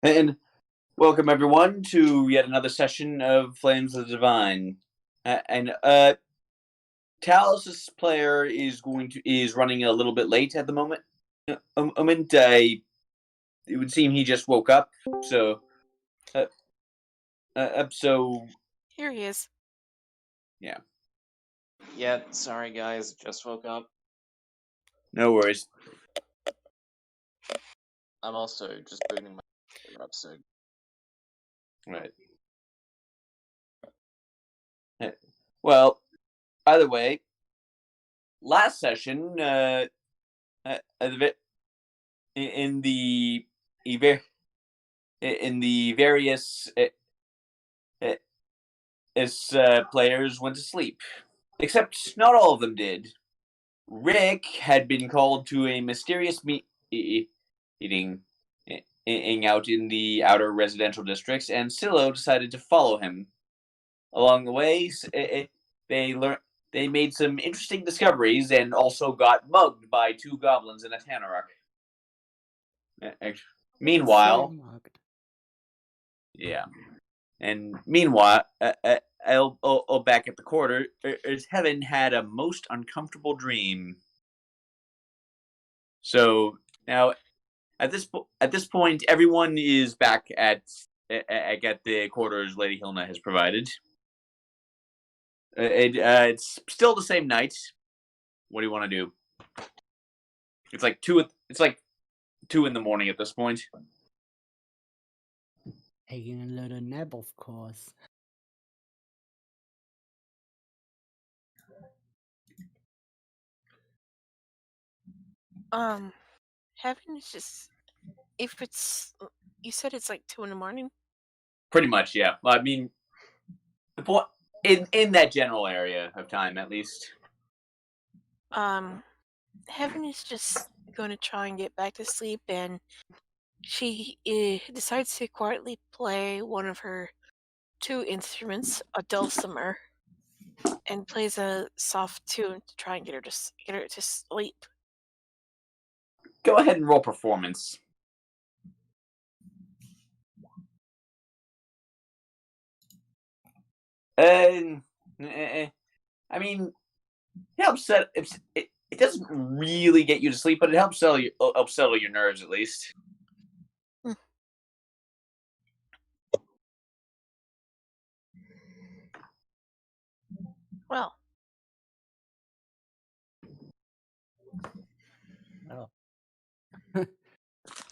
And welcome everyone to yet another session of Flames of the Divine. And Talos' player is running a little bit late at the moment. It would seem he just woke up. So, uh, so Here he is. yeah, Yeah, sorry guys, just woke up. no worries. I'm also just booting my computer up, so Right. Well, either way, last session, in the in the various as players went to sleep. Except not all of them did. Rick had been called to a mysterious meeting out in the outer residential districts, and Silo decided to follow him. Along the way, they learned they made some interesting discoveries and also got mugged by two goblins in a Tanarok. Meanwhile, yeah. And meanwhile, back at the quarter, Heaven had a most uncomfortable dream. So now, at this point, everyone is back at the quarters Lady Hilna has provided. It's still the same night. What do you want to do? It's like two. It's like 2 in the morning at this point. Taking a little nap, of course. Heaven is just if it's you said it's like 2 in the morning. Pretty much, yeah. Well, I mean, the point in that general area of time, at least. Heaven is just going to try and get back to sleep, and she decides to quietly play one of her 2 instruments, a dulcimer, and plays a soft tune to try and get her to sleep. Go ahead and roll performance. And I mean, it helps it doesn't really get you to sleep, but it helps settle your nerves at least. Well, Oh.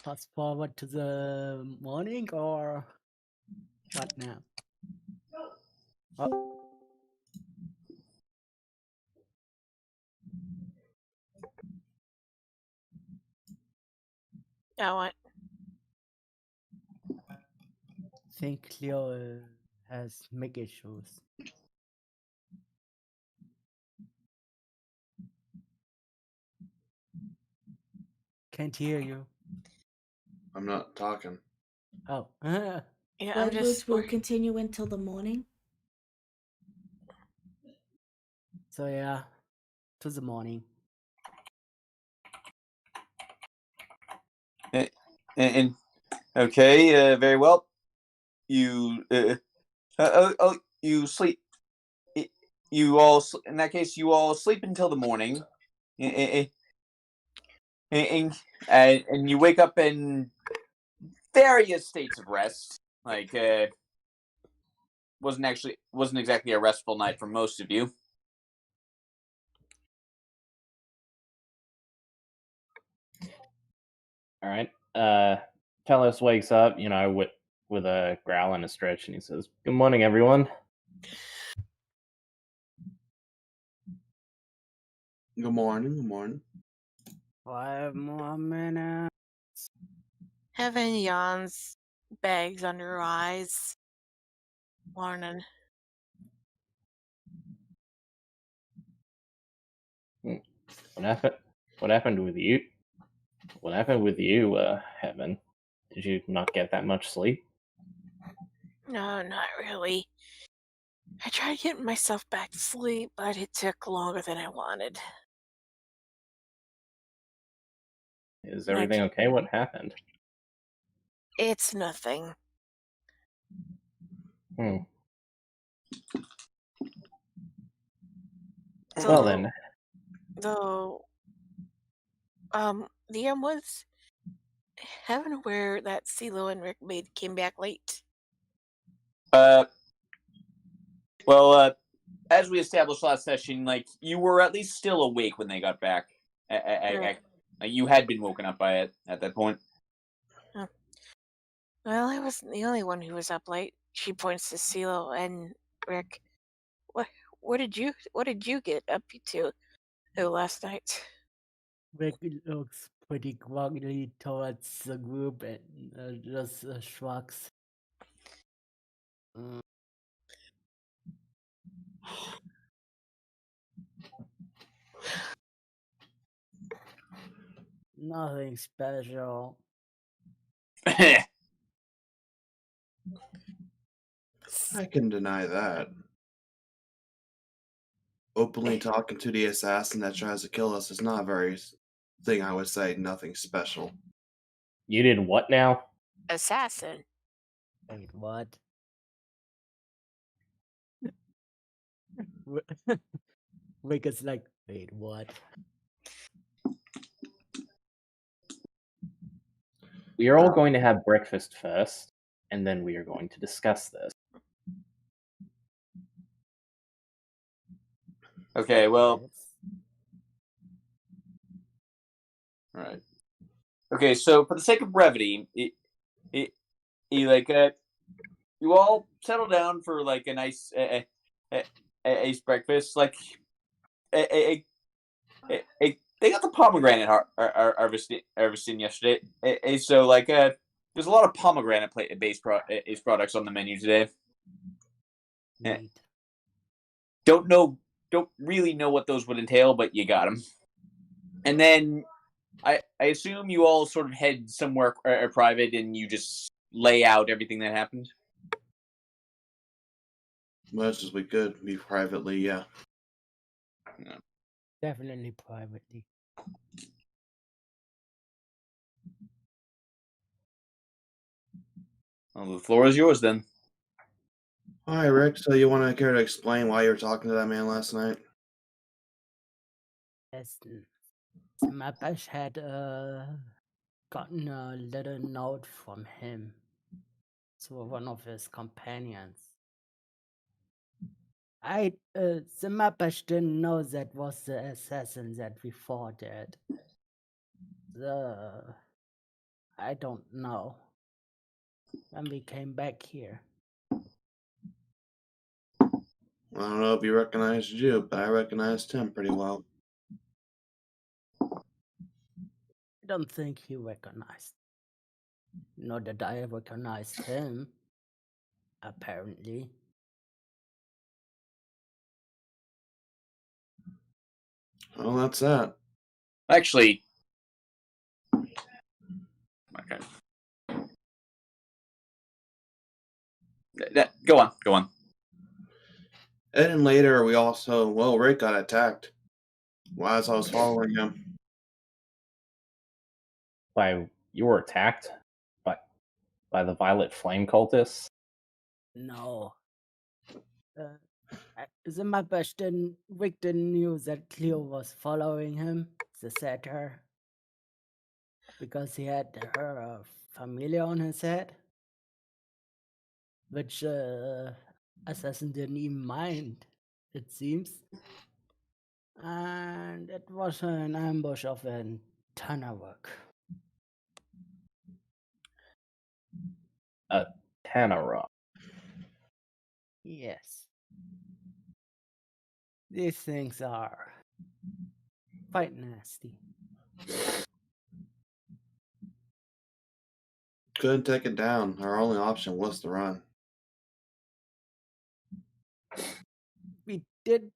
Fast forward to the morning or what now? Oh. now what? Think Cleo has mic issues. Can't hear you. I'm not talking. Oh. Yeah, I'm just. will continue until the morning. So yeah, to the morning. And okay, very well. You you sleep. You all in that case you all sleep until the morning, and you wake up in various states of rest. Like wasn't exactly a restful night for most of you. all right. Talos wakes up, with a growl and a stretch, and he says, "Good morning, everyone." Good morning. Good morning. 5 more minutes. Heaven yawns, bags under her eyes. Morning. What happened? What happened with you? What happened with you, Heaven? Did you not get that much sleep? No, not really. I tried getting myself back to sleep, but it took longer than I wanted. Is everything okay? What happened? It's nothing. Hmm. So, Well then, Though, DM was heaven aware that CeeLo and Rick came back late. Uh, well, as we established last session, like you were at least still awake when they got back. Right. Like you had been woken up by it at that point. Well, I wasn't the only one who was up late. She points to CeeLo and Rick. What? What did you get up to last night? Rick looks pretty groggily towards the group and just shrugs. Mm. Nothing special. I can deny that. Openly talking to the assassin that tries to kill us is not a very thing I would say. Nothing special. you did what now? Assassin. Wait, what? Rick is like, wait, what? We are all going to have breakfast first, and then we are going to discuss this. Okay, well, Yes. all right. Okay, so for the sake of brevity, you all settle down for like a nice ace breakfast. Like, they got the pomegranate harvesting yesterday. So like, there's a lot of pomegranate based ace products on the menu today. Neat. Don't really know what those would entail, but you got them. And then I assume you all sort of head somewhere private and you just lay out everything that happened. Much as we could be privately, yeah. Definitely privately. Well, the floor is yours then. Hi, Rick. So you want to care to explain why you were talking to that man last night? Yes. Smabash had gotten a little note from him to one of his companions. Smabash didn't know that was the assassin that we fought at. I don't know. When we came back here. I don't know if he recognized you, but I recognized him pretty well. I don't think he recognized. Nor did I recognized him. Apparently. Well, that's that. Actually, okay. Go on. And then later, we also, well, Rick got attacked as I was following him. You were attacked by the Violet Flame cultists. No. Smabash Rick didn't knew that Cleo was following him, the satyr. Because he had her familiar on his head. Which assassin didn't even mind, it seems. And it was an ambush of a ton of work. A Tanara. Yes. These things are quite nasty. Couldn't take it down. Our only option was to run. We did,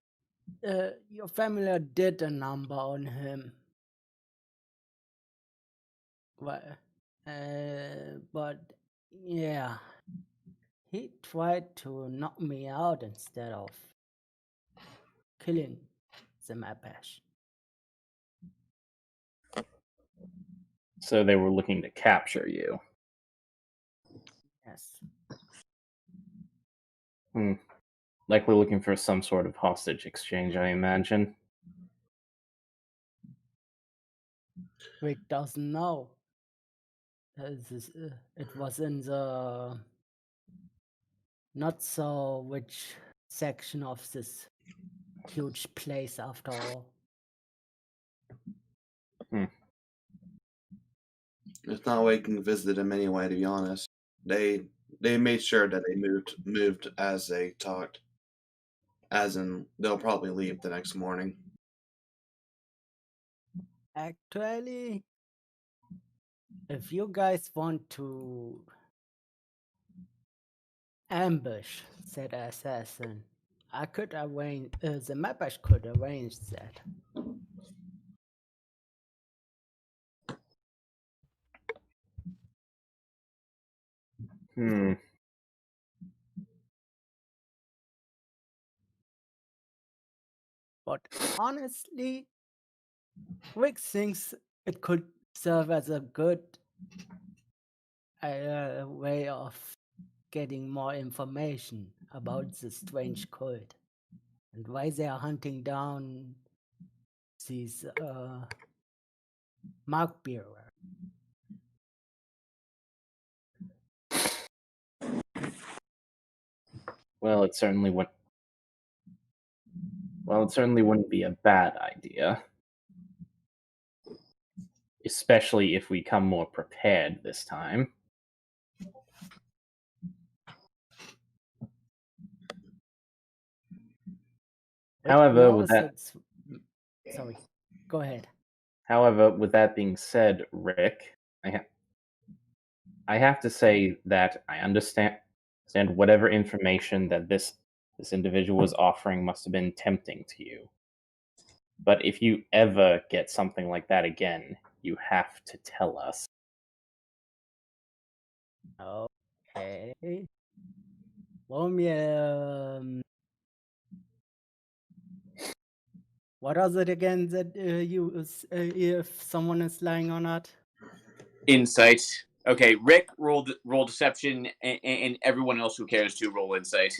your family did a number on him. But yeah, he tried to knock me out instead of killing the Mapash. So they were looking to capture you. Likely looking for some sort of hostage exchange, I imagine. Rick doesn't know. It was in the not so rich section of this huge place after all. There's no way you can visit him anyway, to be honest. They made sure that they moved as they talked. As in, they'll probably leave the next morning. Actually, if you guys want to ambush said assassin, I could arrange the Mapash could arrange that. But honestly, Rick thinks it could serve as a good way of getting more information about the strange cult and why they are hunting down these mark bearer. Well, it certainly wouldn't be a bad idea. Especially if we come more prepared this time. However, with that, sorry, go ahead. However, with that being said, Rick, I have to say that I understand whatever information that this individual was offering must have been tempting to you. But if you ever get something like that again, you have to tell us. Okay. Roll me what was it again that if someone is lying or not? Insight. Okay, Rick roll deception, and everyone else who cares to roll insight.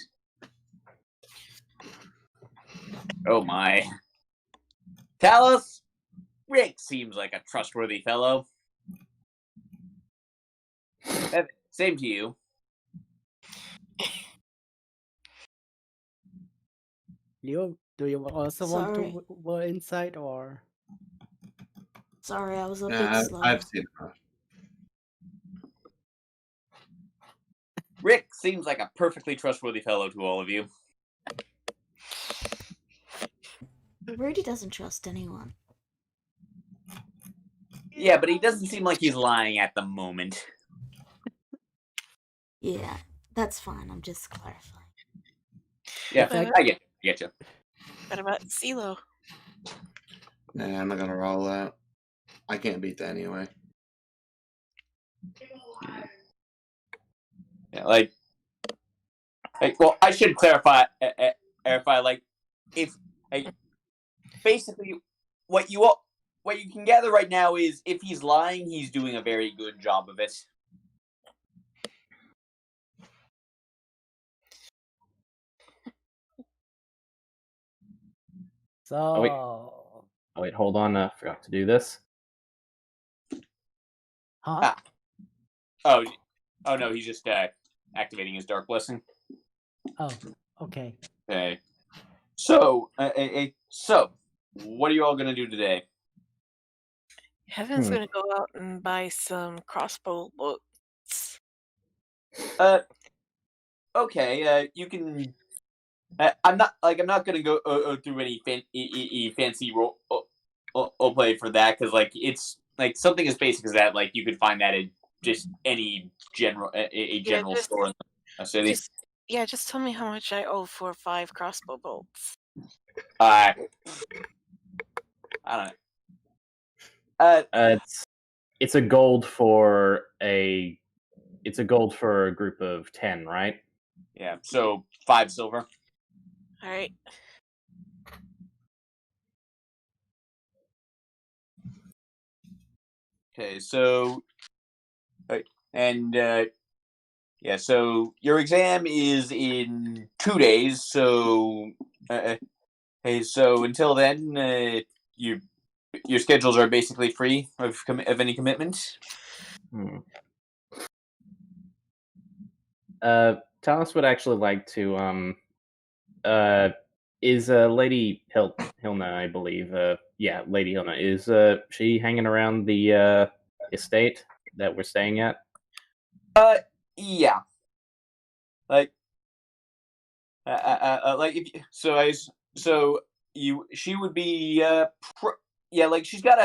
Oh my. Talos, Rick seems like a trustworthy fellow. Evan, same to you. Leo, do you also want to roll insight or? Sorry, I was a bit slow. I've seen it. Rick seems like a perfectly trustworthy fellow to all of you. Rudy doesn't trust anyone. Yeah, but he doesn't seem like he's lying at the moment. Yeah, that's fine. I'm just clarifying. Yeah, I get you. What about CeeLo? Nah, I'm not gonna roll that. I can't beat that anyway. Yeah, like well, I should clarify. Like, if basically what you can gather right now is if he's lying, he's doing a very good job of it. So. Oh wait, hold on. I forgot to do this. Huh? Oh no, he's just activating his dark blessing. Oh, okay. Okay. So, what are you all gonna do today? Heaven's gonna go out and buy some crossbow bolts. Okay. You can. I'm not gonna go through any fancy role play for that because it's like something as basic as that. Like you could find that in just any general store in a city. Just tell me how much I owe for 5 crossbow bolts. I don't know. It's a gold for a group of 10, right? Yeah. So 5 silver. All right. Okay. So, and Yeah, so your exam is in 2 days, so hey, so until then, your schedules are basically free of any commitment. Hmm. Talos would actually like to is Lady Hilna, I believe. Yeah, Lady Hilna, is she hanging around the estate that we're staying at? Yeah, like like if she would be yeah, like she's got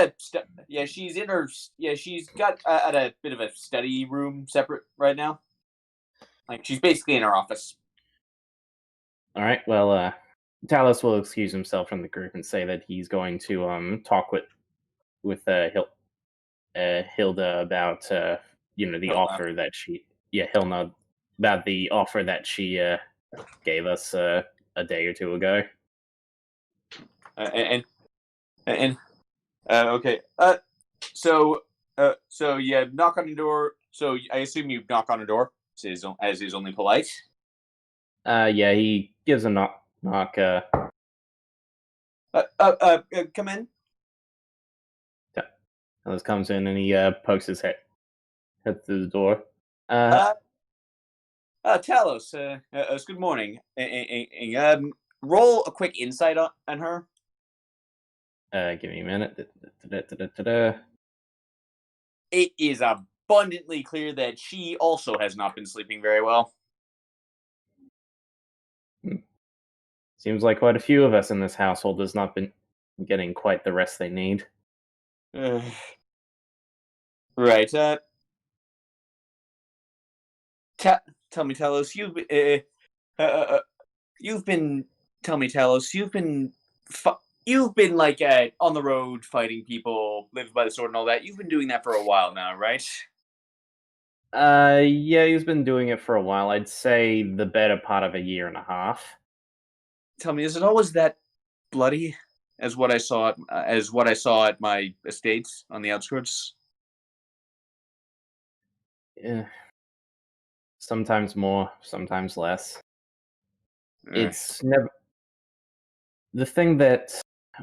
yeah, she's in her yeah, she's got at a bit of a study room separate right now. Like she's basically in her office. All right. Well, Talos will excuse himself from the group and say that he's going to talk with Hilda about the Hilna. offer that Hilna, about the offer that she gave us a day or two ago. And okay. So yeah, knock on the door. So I assume you knock on the door as is only polite. Yeah, he gives a knock. Come in. Talos comes in and he pokes his head through the door. Talos. Good morning. Roll a quick insight on her. Give me a minute. It is abundantly clear that she also has not been sleeping very well. Seems like quite a few of us in this household has not been getting quite the rest they need. Right. Tell me, Talos, you've been. Tell me, Talos, you've been like on the road fighting people, lived by the sword, and all that. You've been doing that for a while now, right? Yeah, he's been doing it for a while. I'd say the better part of a year and a half. Tell me, is it always that bloody as what I saw at my estate on the outskirts? Eh, sometimes more, sometimes less. It's never the thing that.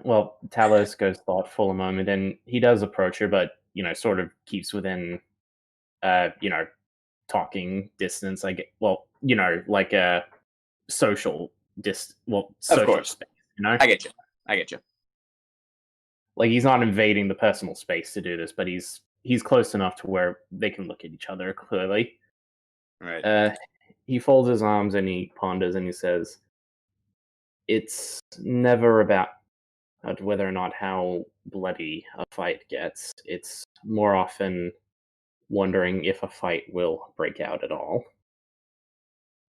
Well, Talos goes thoughtful a moment, and he does approach her, but sort of keeps within, talking distance. I get like a social Of social course, space. I get you. Like he's not invading the personal space to do this, but he's close enough to where they can look at each other clearly. Right. He folds his arms and he ponders and he says, "It's never about whether or not how bloody a fight gets. It's more often wondering if a fight will break out at all.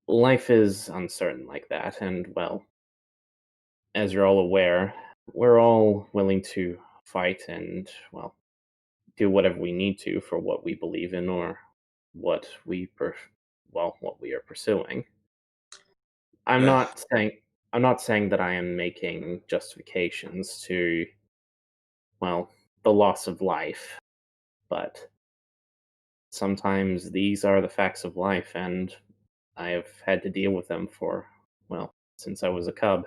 Life is uncertain like that, and well, as you're all aware, we're all willing to fight and, well, do whatever we need to for what we believe in or what what we are pursuing. I'm Ugh. not saying I'm not saying that I am making justifications to, well, the loss of life, but sometimes these are the facts of life, and I have had to deal with them for, well, since I was a cub.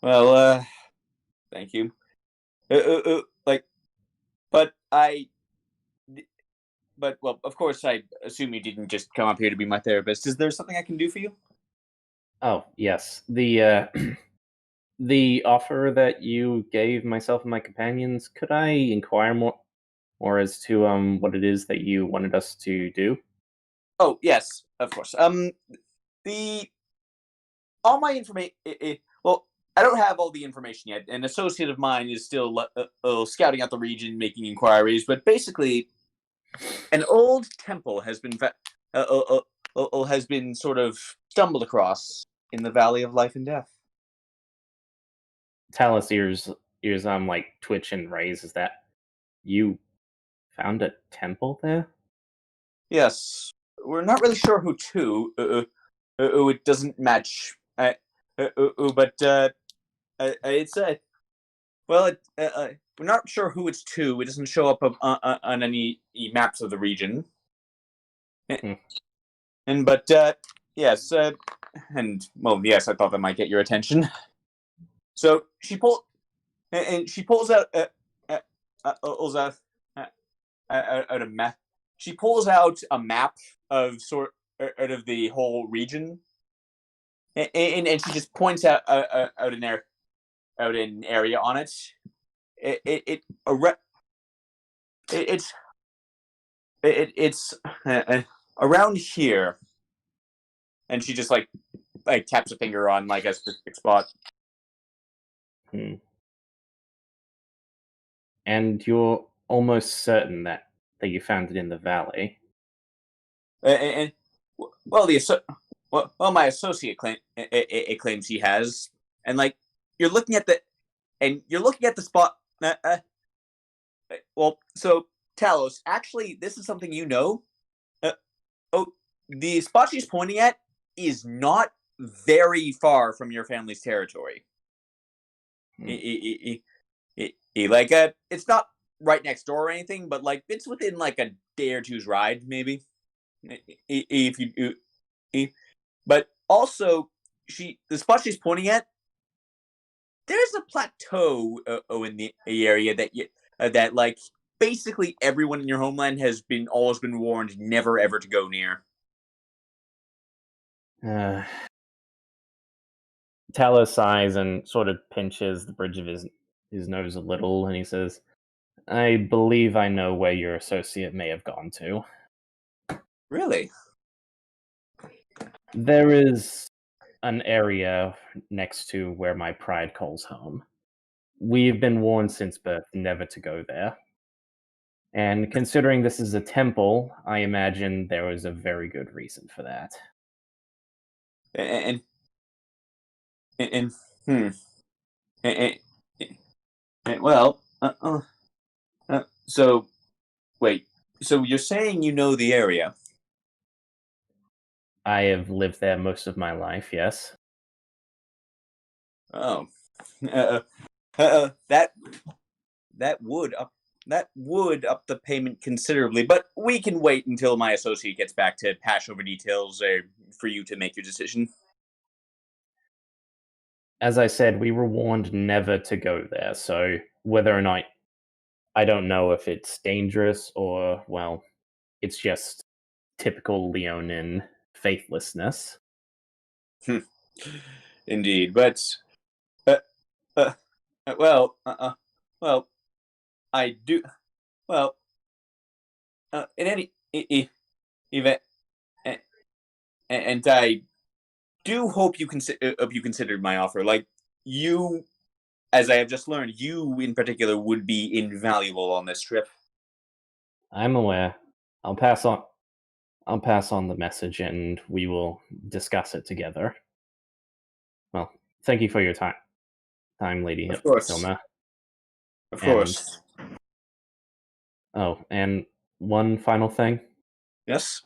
Well, thank you. Like, but well, of course, I assume you didn't just come up here to be my therapist. Is there something I can do for you? Oh, yes. The the offer that you gave myself and my companions, could I inquire more as to what it is that you wanted us to do? Oh, yes, of course. The all my information. Well, I don't have all the information yet. An associate of mine is still scouting out the region, making inquiries. But basically, an old temple has been sort of stumbled across in the Valley of Life and Death. Talus ears like twitch and raise. Is that you found a temple there? Yes, we're not really sure who to. It doesn't match. But it's well, we're not sure who it's to. It doesn't show up on any maps of the region. But yes, and well, yes, I thought that might get your attention. So she pulls out out a map. She pulls out a map of out of the whole region, and she just points out out an area on it. It's around here, and she just like taps a finger on like a specific spot. And you're almost certain that you found it in the valley. And well, my associate claims he has, and like you're looking at the spot. Well, so Talos, actually, this is something you know. Oh, the spot she's pointing at is not very far from your family's territory. Like, it's not right next door or anything, but like it's within like a day or two's ride, maybe. If you, but also the spot she's pointing at, there's a plateau in the area that like basically everyone in your homeland has always been warned never ever to go near. Talos sighs and sort of pinches the bridge of his nose a little, and he says, "I believe I know where your associate may have gone to." Really? There is an area next to where my pride calls home. We've been warned since birth never to go there. And considering this is a temple, I imagine there was a very good reason for that. And hmm. And, well, so wait. So you're saying you know the area? I have lived there most of my life, yes. Oh, that would up the payment considerably, but we can wait until my associate gets back to hash over details for you to make your decision. As I said, we were warned never to go there, so whether or not, I don't know if it's dangerous or, well, it's just typical Leonin faithlessness. Indeed, but uh, uh, well, I do. Well, in any event, and I do hope you considered my offer. Like you, as I have just learned, you in particular would be invaluable on this trip. I'm aware. I'll pass on the message and we will discuss it together. Well, thank you for your time, Lady Of course. Hilma. Of course. Oh, and one final thing. Yes?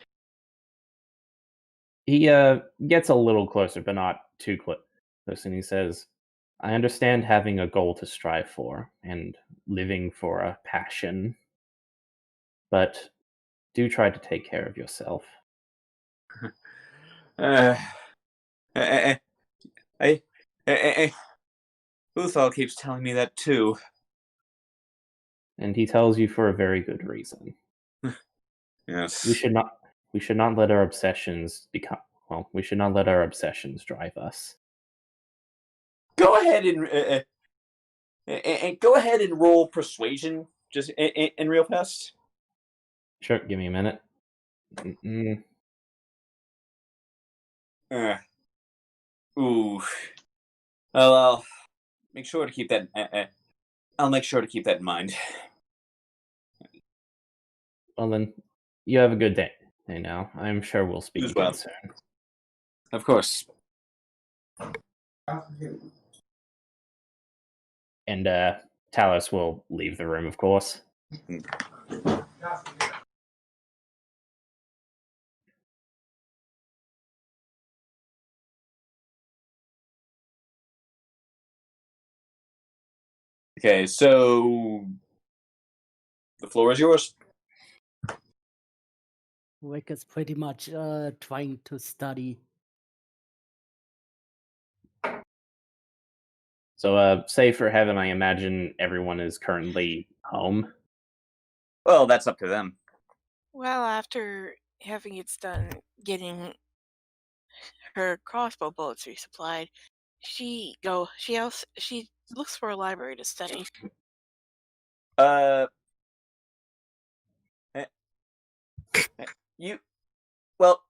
He gets a little closer, but not too close, and he says, "I understand having a goal to strive for and living for a passion, but do try to take care of yourself." I, I, Uthal keeps telling me that too. And he tells you for a very good reason. Yes. We should not let our obsessions drive us. Go ahead and go ahead and roll persuasion, just in real fast. Sure, give me a minute. Ooh. Well, I'll make sure to keep that. I'll make sure to keep that in mind. Well then, you have a good day. Now, I'm sure we'll speak As again well. soon. Of course. And Talos will leave the room, of course. Okay, so the floor is yours. Rick is pretty much trying to study. So, save for heaven, I imagine everyone is currently home. Well, that's up to them. Well, after having it done getting her crossbow bullets resupplied, she looks for a library to study. Uh, eh, you, well,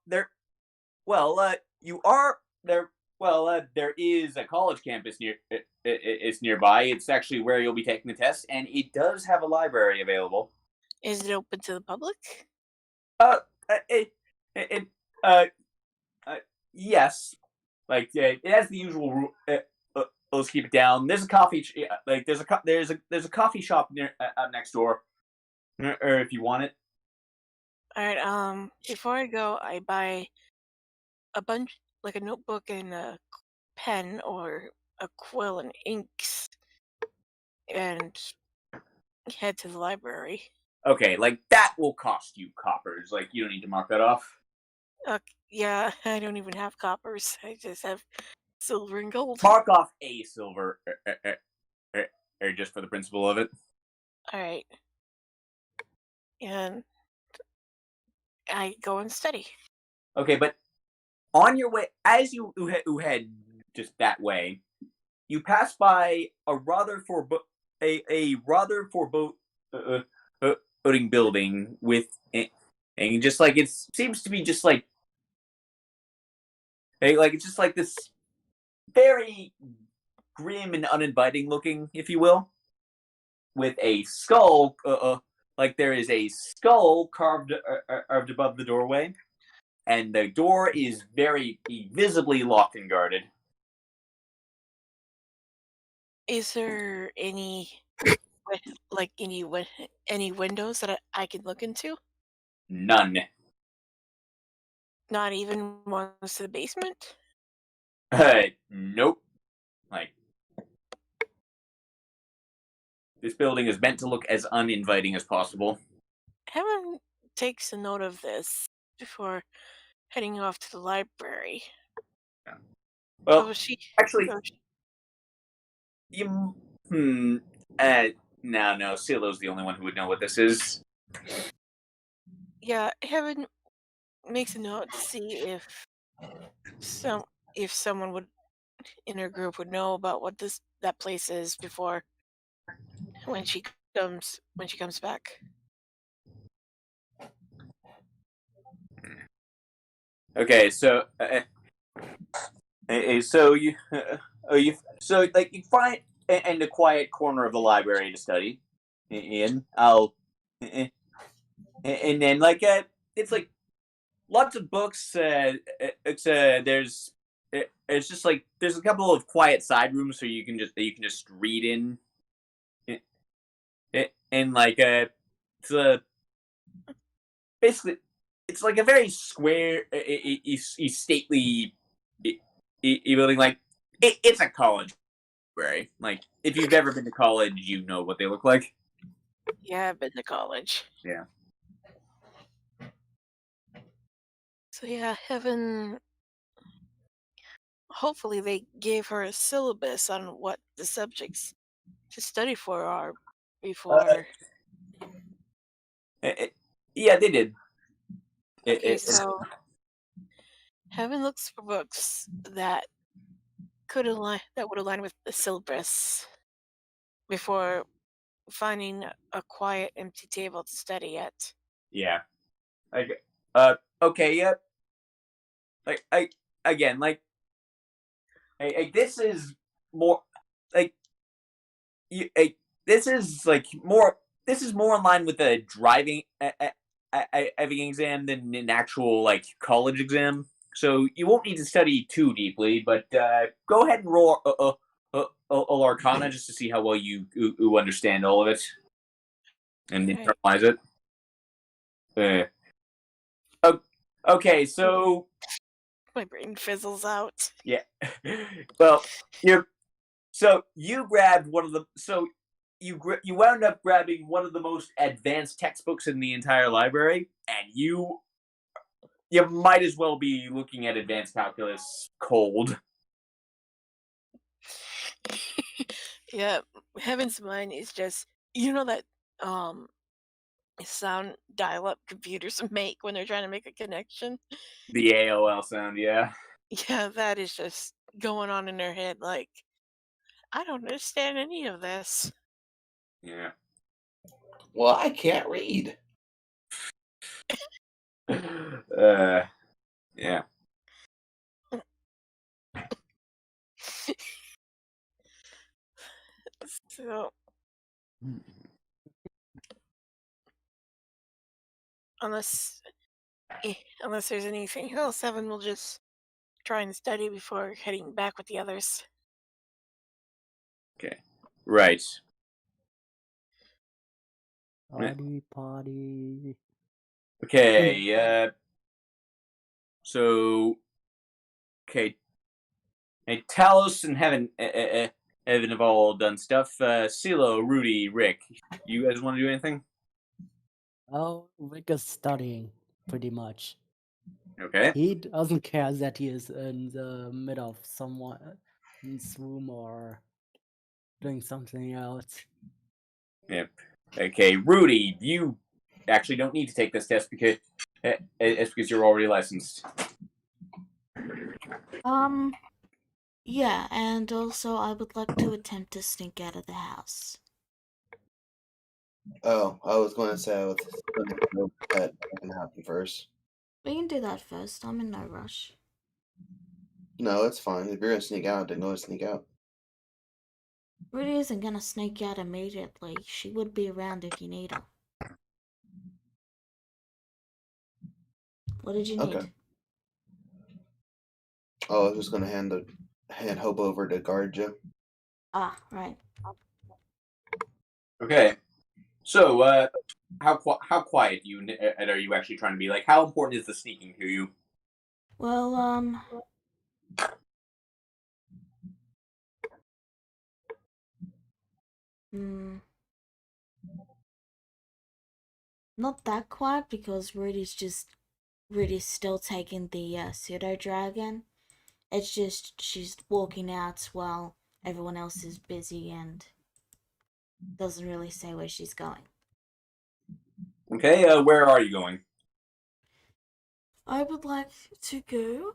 you are there. Well, there is a college campus it's nearby. It's actually where you'll be taking the test, and it does have a library available. Is it open to the public? It, it uh, yes, like it has the usual rule. Let's keep it down. There's a coffee, there's a coffee shop near next door, or if you want it. All right. Before I go, I buy a bunch, like a notebook and a pen or a quill and inks, and head to the library. Okay, like that will cost you coppers. Like you don't need to mark that off. Yeah, I don't even have coppers. I just have silver and gold. Mark off a silver, or just for the principle of it. All right. And I go and study. Okay, but on your way, as you head just that way, you pass by a rather foreboding building with, and just like it seems to be just like it's just like this very grim and uninviting looking, if you will, with a skull. Like there is a skull carved above the doorway, and the door is very visibly locked and guarded. Is there any any windows that I can look into? None. Not even ones to the basement? Nope. Like this building is meant to look as uninviting as possible. Heaven takes a note of this before heading off to the library. Yeah. Well, Oh, she actually, oh, she- you. No. Silo's the only one who would know what this is. yeah, Heaven makes a note to see if someone would in her group would know about what that place is before when she comes back. Okay, so you you find in the quiet corner of the library to study. And and then it's like lots of books. It's just like there's a couple of quiet side rooms so you can just read in. And like it's basically it's like a very square, stately building. Like it's a college library. Like if you've ever been to college, you know what they look like. Yeah, I've been to college. Yeah. So yeah, Heaven. Hopefully, they gave her a syllabus on what the subjects to study for are before. Yeah, they did. Okay, so Heaven looks for books that would align with the syllabus before finding a quiet, empty table to study at. Yeah. Like okay, yeah. Like again, like this is more like this is like more this is more in line with a driving exam than an actual like college exam. So you won't need to study too deeply, but go ahead and roll Arcana just to see how well you understand all of it and internalize it. Okay, so my brain fizzles out. Yeah. Well, you grabbed one of the you wound up grabbing one of the most advanced textbooks in the entire library, and you you might as well be looking at advanced calculus cold. Yeah, Heaven's Mind is just that sound dial-up computers make when they're trying to make a connection. The AOL sound, yeah. Yeah, that is just going on in their head. Like, I don't understand any of this. Yeah. Well, I can't read. Yeah. So unless unless there's anything else, Evan will just try and study before heading back with the others. Okay. Right. Party. Okay. So. Okay. Hey, Talos and Heaven have all done stuff. CeeLo, Rudy, Rick, you guys want to do anything? Oh, Rick is studying pretty much. Okay. He doesn't care that he is in the middle of someone's room or doing something else. Yep. Okay, Rudy, you actually don't need to take this test because it's because you're already licensed. Yeah, and also I would like to attempt to sneak out of the house. Oh, I was going to say I was going to go that can happen first. We can do that first. I'm in no rush. No, it's fine. If you're going to sneak out, then go and sneak out. Rudy isn't gonna sneak out immediately. She would be around if you need her. What did you need? Okay. Oh, I was just going to hand Hope over to guard you. Ah, right. Okay. So, how quiet are you actually trying to be? Like, how important is the sneaking to you? Well, not that quiet because Rudy's still taking the pseudo dragon. It's just she's walking out while everyone else is busy and doesn't really say where she's going. Okay, where are you going? I would like to go.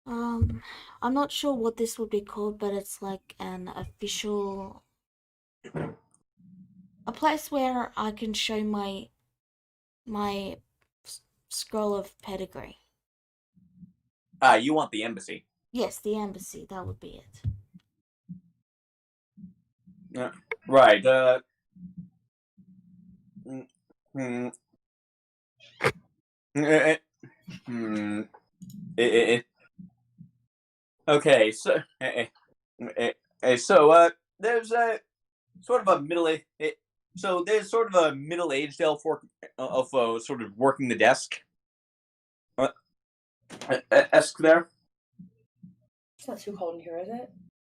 I'm not sure what this would be called, but it's like an official, a place where I can show my scroll of pedigree. You want the embassy? Yes, the embassy. That would be it. Right. Mm, mm, eh, hmm. Okay, so there's a sort of a middle-aged elf sort of working the desk. Desk there. It's not too cold in here, is it?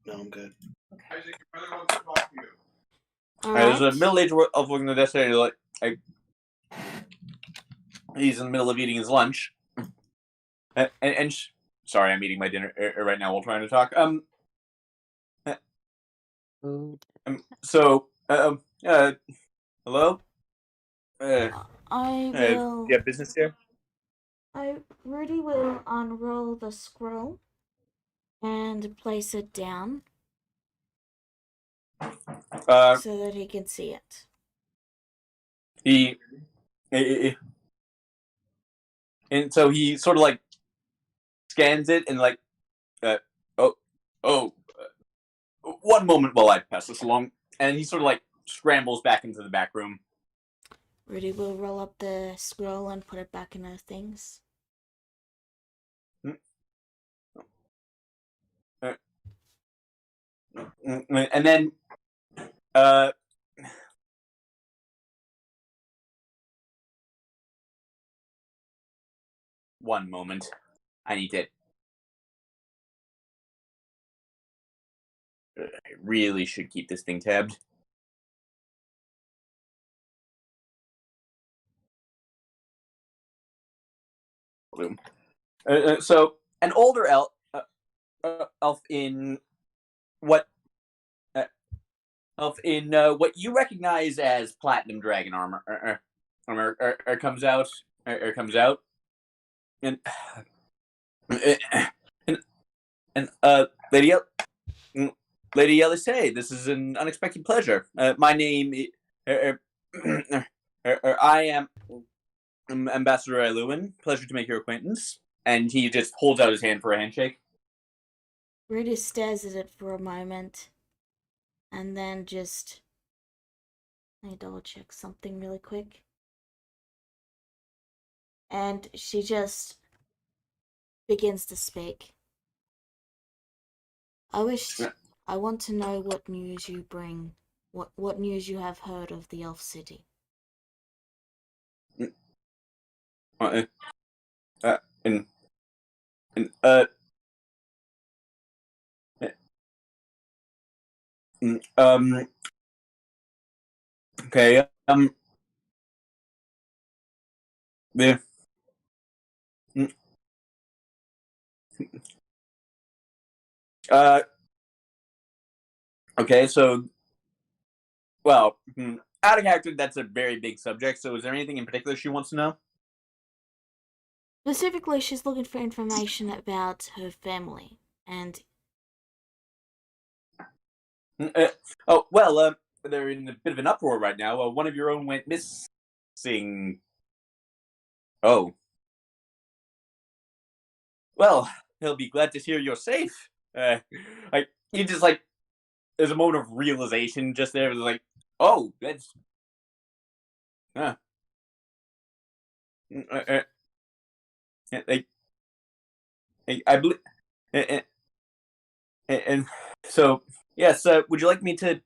No, I'm good. Okay. There's a middle-aged elf working the desk there. He's in the middle of eating his lunch, sorry, I'm eating my dinner right now while trying to talk. Hello. I will. You have business here? Rudy will unroll the scroll and place it down so that he can see it. And so he sort of like scans it and like, one moment while I pass this along, and he sort of like scrambles back into the back room. Rudy will roll up the scroll and put it back in her things. And then, one moment. I need to. I really should keep this thing tabbed. Bloom. So an older elf in what what you recognize as platinum dragon armor comes out and and Lady Elisee, this is an unexpected pleasure. My name I am Ambassador Eluin. Pleasure to make your acquaintance. And he just holds out his hand for a handshake. Rita stares at it for a moment, and then just... Let me double check something really quick. And she just begins to speak. I want to know what news you bring. What news you have heard of the Elf City. Okay. The okay, so well, out of character, that's a very big subject. So, is there anything in particular she wants to know? Specifically, she's looking for information about her family, and... Oh, well, they're in a bit of an uproar right now. One of your own went missing. Oh. Well, he'll be glad to hear you're safe. Like, you just, like, there's a moment of realization just there. Like, oh, that's... Huh. I believe... And so, yes, would you like me to...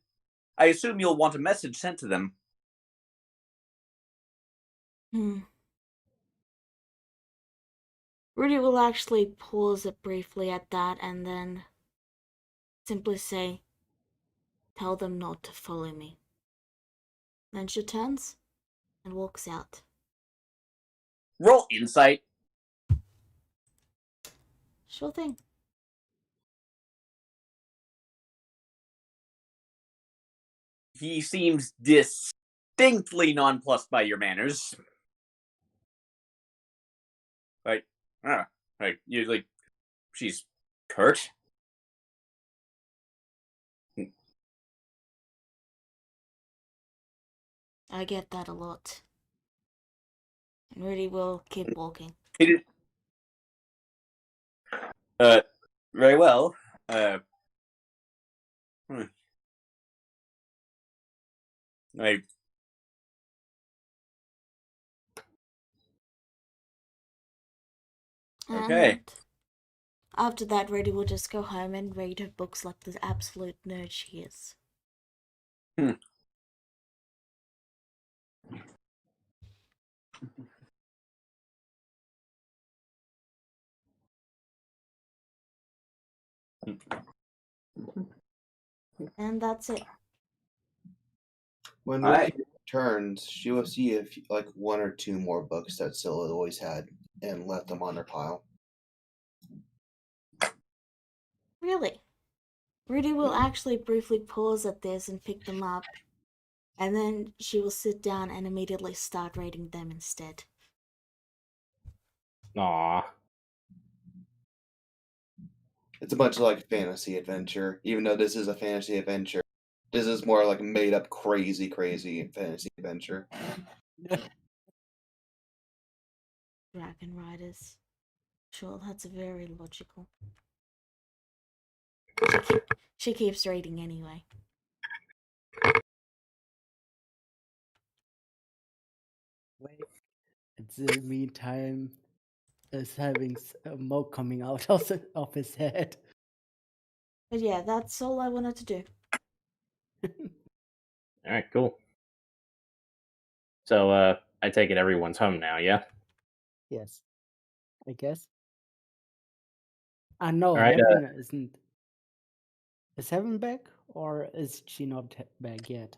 I assume you'll want a message sent to them. Rudy will actually pause it briefly at that and then simply say, "Tell them not to follow me." Then she turns and walks out. Roll insight. Sure thing. He seems distinctly nonplussed by your manners. You're like, she's curt. I get that a lot. And Rudy will keep walking. Very well. Okay. And after that, Rudy will just go home and read her books like the absolute nerd she is. And that's it. When Alright. Ricky returns, she will see if like one or two more books that Scylla always had and left them on her pile. Really? Rudy will actually briefly pause at this and pick them up, and then she will sit down and immediately start reading them instead. Aww. It's a bunch of like fantasy adventure, even though this is a fantasy adventure. This is more like made up crazy fantasy adventure. Dragon Riders. Sure, that's very logical. She keeps reading anyway. Wait. At the meantime, is having smoke coming out of his head. But yeah, that's all I wanted to do. Alright, cool. So, I take it everyone's home now, yeah? Yes, I guess. No, Alright, Heaven isn't. Is Heaven back, or is she not back yet?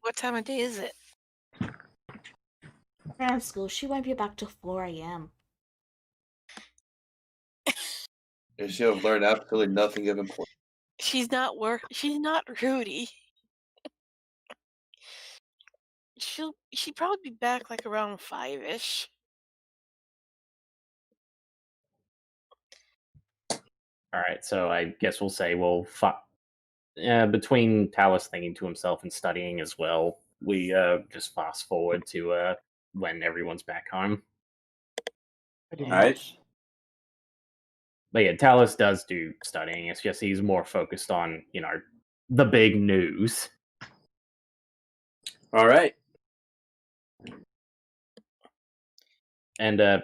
What time of day is it? Cram school, she won't be back till 4 a.m. And she'll have learned absolutely nothing of importance. She's not Rudy. She'd probably be back like around 5-ish. All right, so I guess we'll say between Talus thinking to himself and studying as well, we just fast forward to when everyone's back home. Pretty Alright. much. But yeah, Talus does do studying. It's just he's more focused on, the big news. All right. And all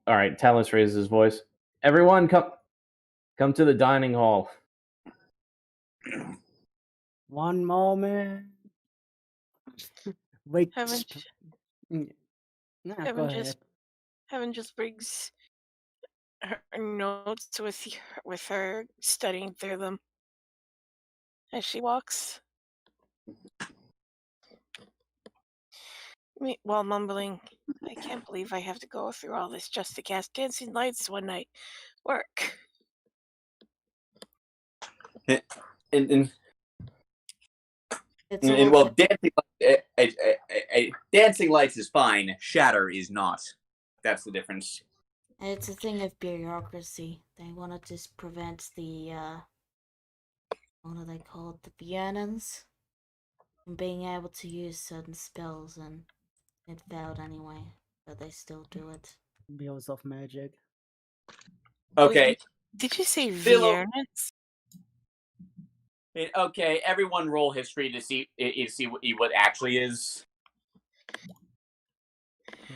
right, Talus raises his voice. Everyone, come to the dining hall. One moment. Wait. Heaven, Nah, go Heaven ahead. just Heaven just brings her notes with her studying through them as she walks. While mumbling, I can't believe I have to go through all this just to cast dancing lights one night. Work. And It's all and well, dancing lights is fine. Shatter is not. That's the difference. it's a thing of bureaucracy. They want to just prevent the what are they called? The Viennans from being able to use certain spells, and it failed anyway, but they still do it. Bills of magic. Okay. Wait, did you say Philo- Viernans? Okay, everyone roll history to see what actually is.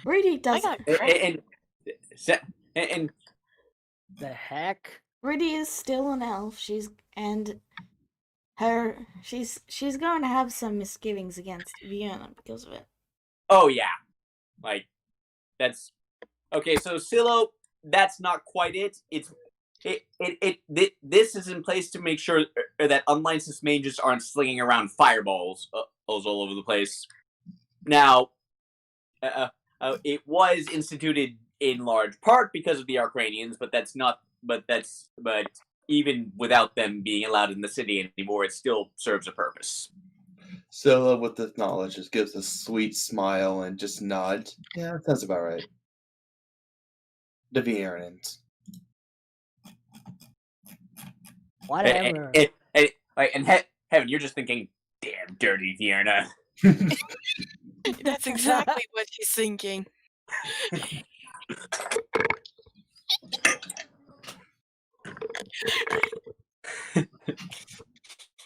Rudy I does. got credit. And The heck? Rudy is still an elf. She's going to have some misgivings against Vienna because of it. oh yeah, like that's okay. So Silo, that's not quite it. This is in place to make sure that unlicensed mages aren't slinging around fireballs all over the place. Now, it was instituted in large part because of the Arcanians, but even without them being allowed in the city anymore, it still serves a purpose. Scylla, with this knowledge, just gives a sweet smile and just nods. Yeah, that sounds about right. The Viernans. Whatever. And Heaven, you're just thinking, damn dirty Vienna. That's exactly what she's thinking.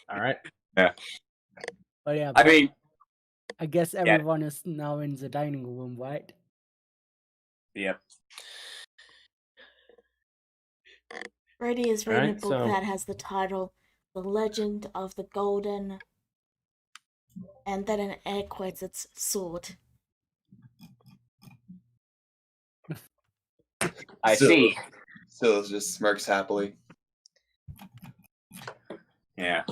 All right. But yeah, I mean, I guess everyone is now in the dining room, right? yep. Rudy is reading Alright, a book that has the title The Legend of the Golden, and then in air quotes it's sword. I see. Scylla just smirks happily. Yeah.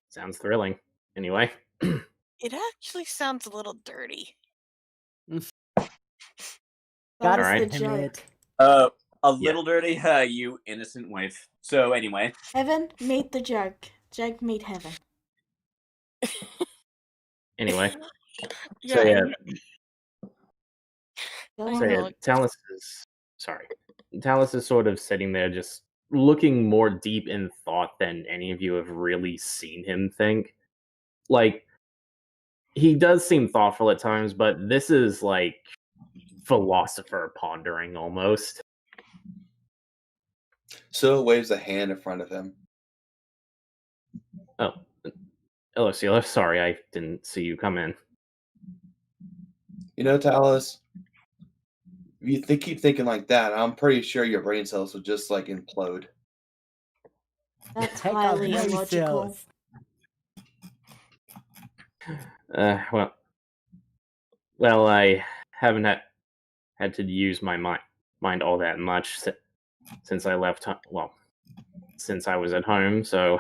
Sounds thrilling. Anyway. It actually sounds a little dirty. That Gotta was the admit. joke. A little dirty, you innocent wife. So anyway. Heaven, meet the joke. Joke, meet Heaven. Anyway. Yeah, So yeah, Go I on. so yeah, know. Talus is sort of sitting there just looking more deep in thought than any of you have really seen him think. Like, he does seem thoughtful at times, but this is like philosopher pondering almost. Scylla waves a hand in front of him. Oh, hello, Sealer. Sorry, I didn't see you come in. You know, Talus, if you keep thinking like that, I'm pretty sure your brain cells will just like implode. That's Take out highly brain illogical. cells. Well, I haven't had to use my mind all that much since I left. Since I was at home, so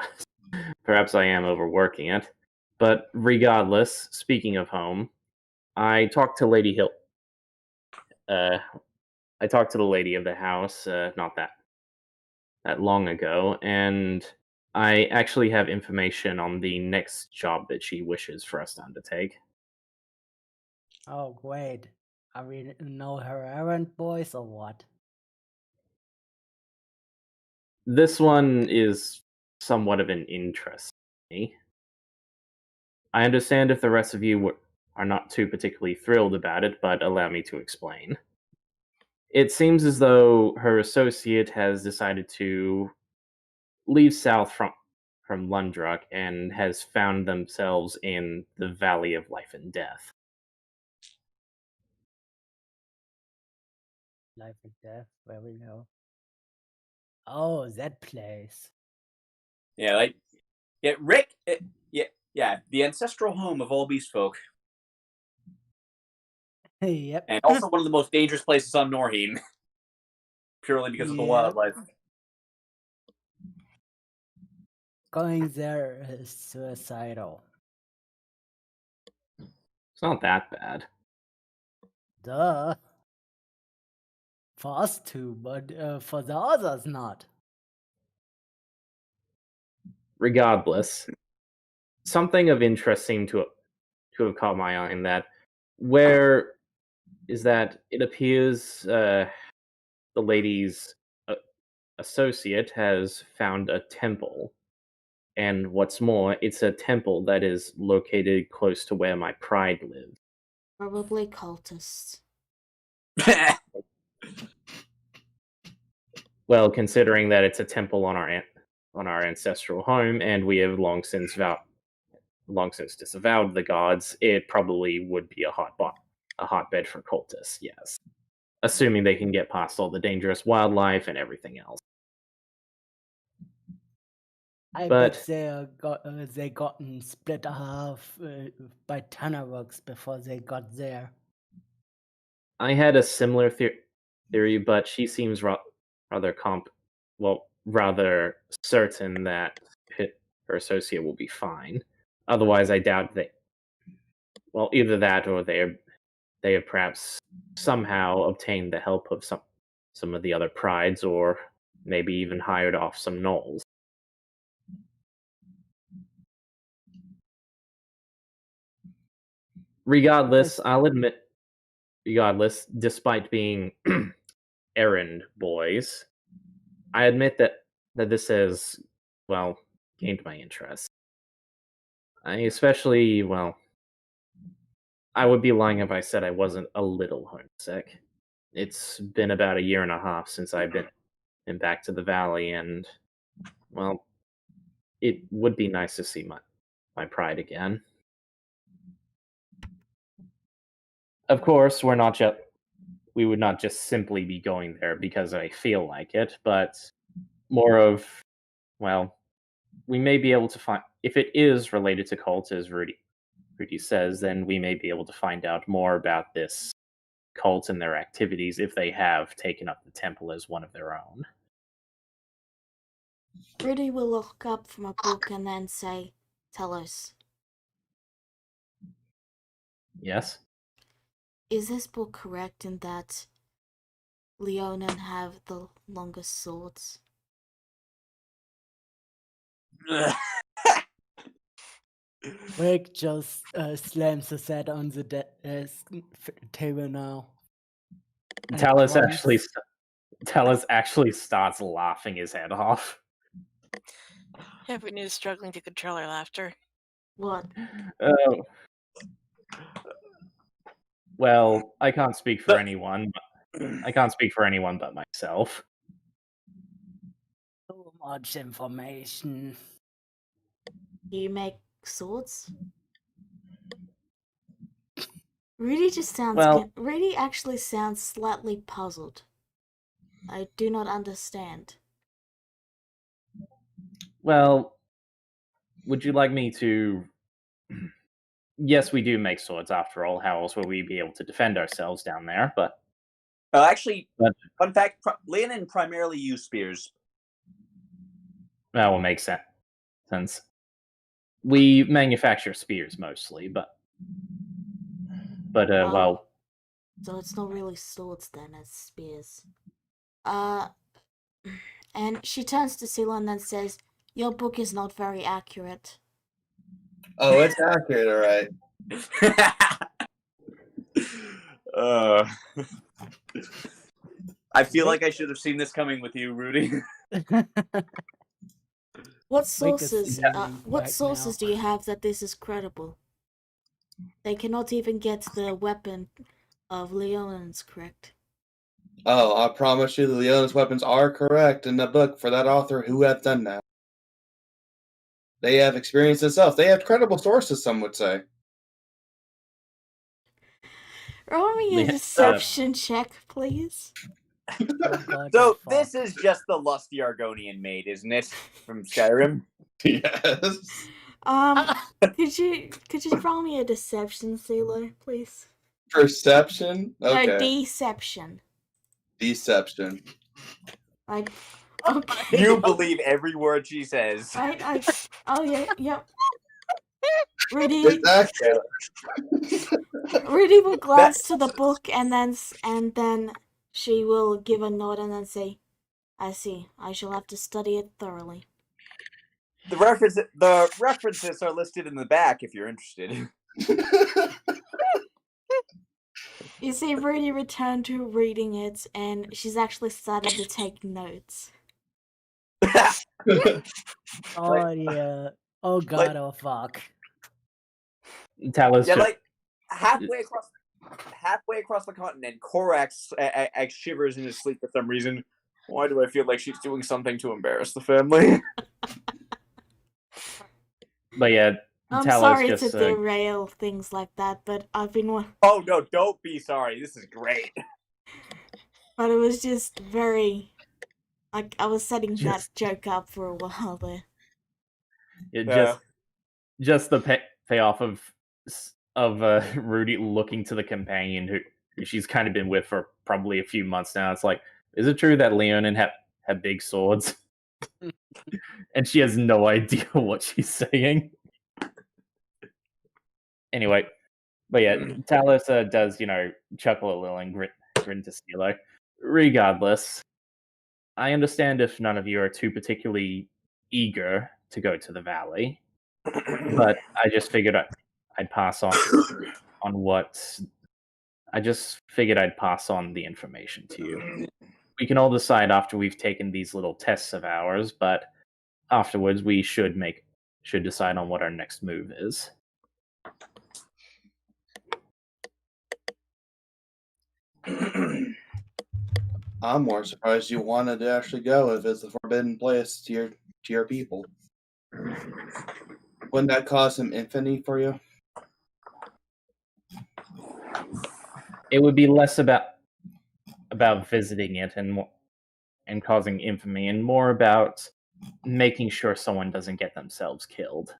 perhaps I am overworking it. But regardless, speaking of home, I talked to Lady Hill. I talked to the lady of the house. Not that. that long ago, and I actually have information on the next job that she wishes for us to undertake. Oh, great. Are we know her errand boys or what? This one is somewhat of an interest to me. I understand if the rest of you are not too particularly thrilled about it, but allow me to explain. It seems as though her associate has decided to leave south from Lundrock and has found themselves in the Valley of Life and Death. Life and Death, where we go. Oh, that place. Yeah, Rick. Yeah, the ancestral home of all beast folk, Yep. and also one of the most dangerous places on Norheen, purely because of the Yep. wildlife. Going there is suicidal. It's not that bad. Duh. For us too, but for the others not. Regardless, something of interest seemed to have caught my eye in that. Where is that? It appears the lady's associate has found a temple. And what's more, it's a temple that is located close to where my pride lives. Probably cultists. Well, considering that it's a temple on our ancestral home, and we have long since disavowed the gods, it probably would be a hotbed for cultists. Yes, assuming they can get past all the dangerous wildlife and everything else. I But- bet they gotten split half by Tannerworks before they got there. I had a similar theory, but she seems rather certain that her associate will be fine. Otherwise, I doubt that. Well, either that or they have perhaps somehow obtained the help of some of the other prides, or maybe even hired off some gnolls. Regardless, I'll admit, despite being errand boys, I admit that this has, well, gained my interest. I especially, well, I would be lying if I said I wasn't a little homesick. It's been about a year and a half since I've been back to the valley, and, well, it would be nice to see my pride again. Of course, we would not just simply be going there because I feel like it, but more of, well, we may be able to find, if it is related to cult, as Rudy says, then we may be able to find out more about this cult and their activities if they have taken up the temple as one of their own. Rudy will look up from a book and then say, "Tell us, Yes? is this book correct in that Leonin have the longest swords?" Rick just slams his head on the table now. And Talus grunts. actually starts laughing his head off. Evan is struggling to control her laughter. What? Oh. Well, I can't speak for anyone. I can't speak for anyone but myself. Too much information. You make swords? Rudy just sounds. Well- Rudy actually sounds slightly puzzled. I do not understand. Well, would you like me to... Yes, we do make swords, after all. How else will we be able to defend ourselves down there? But Actually, But- fun fact: Leonin primarily used spears. that will make sense. We manufacture spears mostly, but Oh. well, So it's not really swords then, it's spears. And she turns to Sila and then says, "Your book is not very accurate." Oh, it's accurate, all right. I feel like I should have seen this coming with you, Rudy. What Make a sources? scene What right sources now. do you have that this is credible? They cannot even get the weapon of Leon's correct. Oh, I promise you the Leona's weapons are correct in the book for that author who have done that. They have experience themselves. They have credible sources, some would say. Roll me a Yeah, deception check, please. Oh god. So fuck. this is just the lusty Argonian maid, isn't it? From Skyrim. Yes. Could you roll me a deception, Sailor, please? Perception? Okay. No, deception. Deception. Like, okay. You believe every word she says. Right? Oh yeah, yep. Rudy It's accurate. will glance to the book and then she will give a nod and then say, "I see. I shall have to study it thoroughly." The references are listed in the back if you're interested. You see, Rudy returned to reading it, and she's actually started to take notes. Oh yeah. Oh god. Oh fuck. Talos Yeah, just like halfway across the continent, Korax shivers in his sleep for some reason. Why do I feel like she's doing something to embarrass the family? But yeah, I'm Talos sorry just to derail things like that, but I've been. Oh no, don't be sorry. This is great. But it was just very. Like, I was setting that joke up for a while there. just the payoff of Rudy looking to the companion who she's kind of been with for probably a few months now. It's like, is it true that Leonin have big swords? And she has no idea what she's saying. Anyway, but yeah, Talos does, chuckle a little and grin to Stilo. Regardless, I understand if none of you are too particularly eager to go to the valley, but I just figured I'd pass on what. I just figured I'd pass on the information to you. We can all decide after we've taken these little tests of ours, but afterwards we should decide on what our next move is. I'm more surprised you wanted to actually go if it's the forbidden place to your people. Wouldn't that cause some infamy for you? It would be less about visiting it and causing infamy, and more about making sure someone doesn't get themselves killed.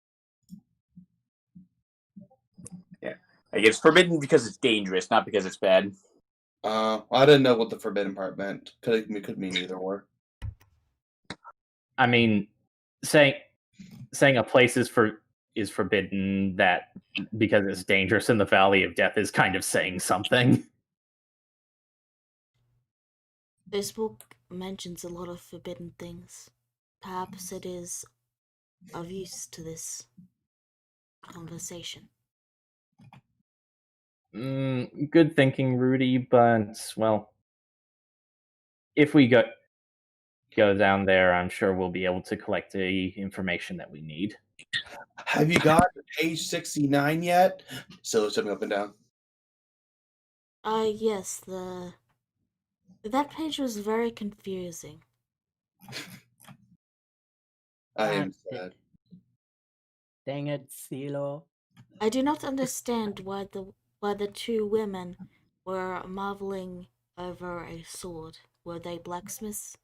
Yeah, like it's forbidden because it's dangerous, not because it's bad. I didn't know what the forbidden part meant. Could mean either or. I mean, saying a place is forbidden that because it's dangerous in the Valley of Death is kind of saying something. This book mentions a lot of forbidden things. Perhaps it is of use to this conversation. Good thinking, Rudy, but, well, if we go down there, I'm sure we'll be able to collect the information that we need. Have you got to page 69 yet? Still jumping up and down. Yes, that page was very confusing. I am sad. Dang it, Silo. I do not understand why the two women were marveling over a sword. Were they blacksmiths?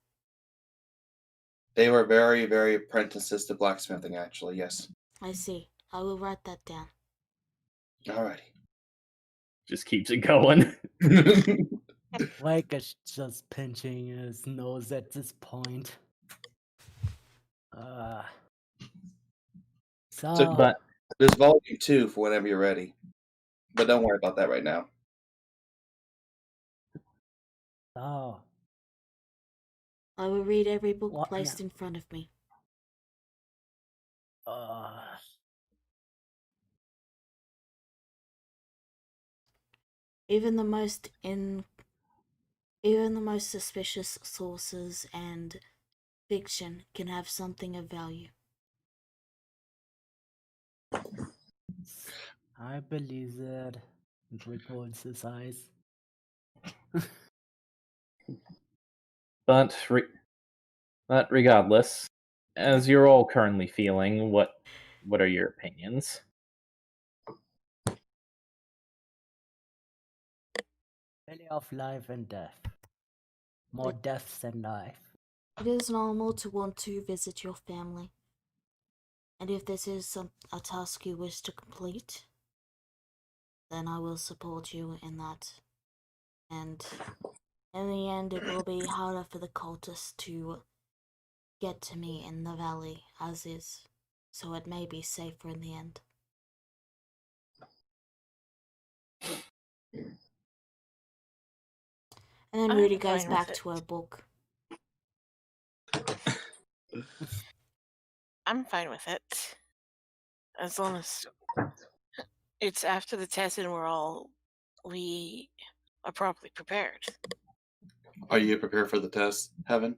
They were very, very apprentices to blacksmithing, actually, yes. I see. I will write that down. Alrighty. Just keeps it going. Mike is just pinching his nose at this point. But there's volume 2 for whenever you're ready. But don't worry about that right now. Oh. I will read every book What placed now? in front of me. Even the most suspicious sources and fiction can have something of value. I believe that. Rick rolls his eyes. But regardless, as you're all currently feeling, what are your opinions? Really of life and death. More deaths than life. It is normal to want to visit your family. And if this is a task you wish to complete, then I will support you in that. And in the end, it will be harder for the cultists to get to me in the valley as is, so it may be safer in the end. And then I'm Rudy goes fine with back it. to her book. I'm fine with it. As long as it's after the test and we are properly prepared. Are you prepared for the test, Heaven?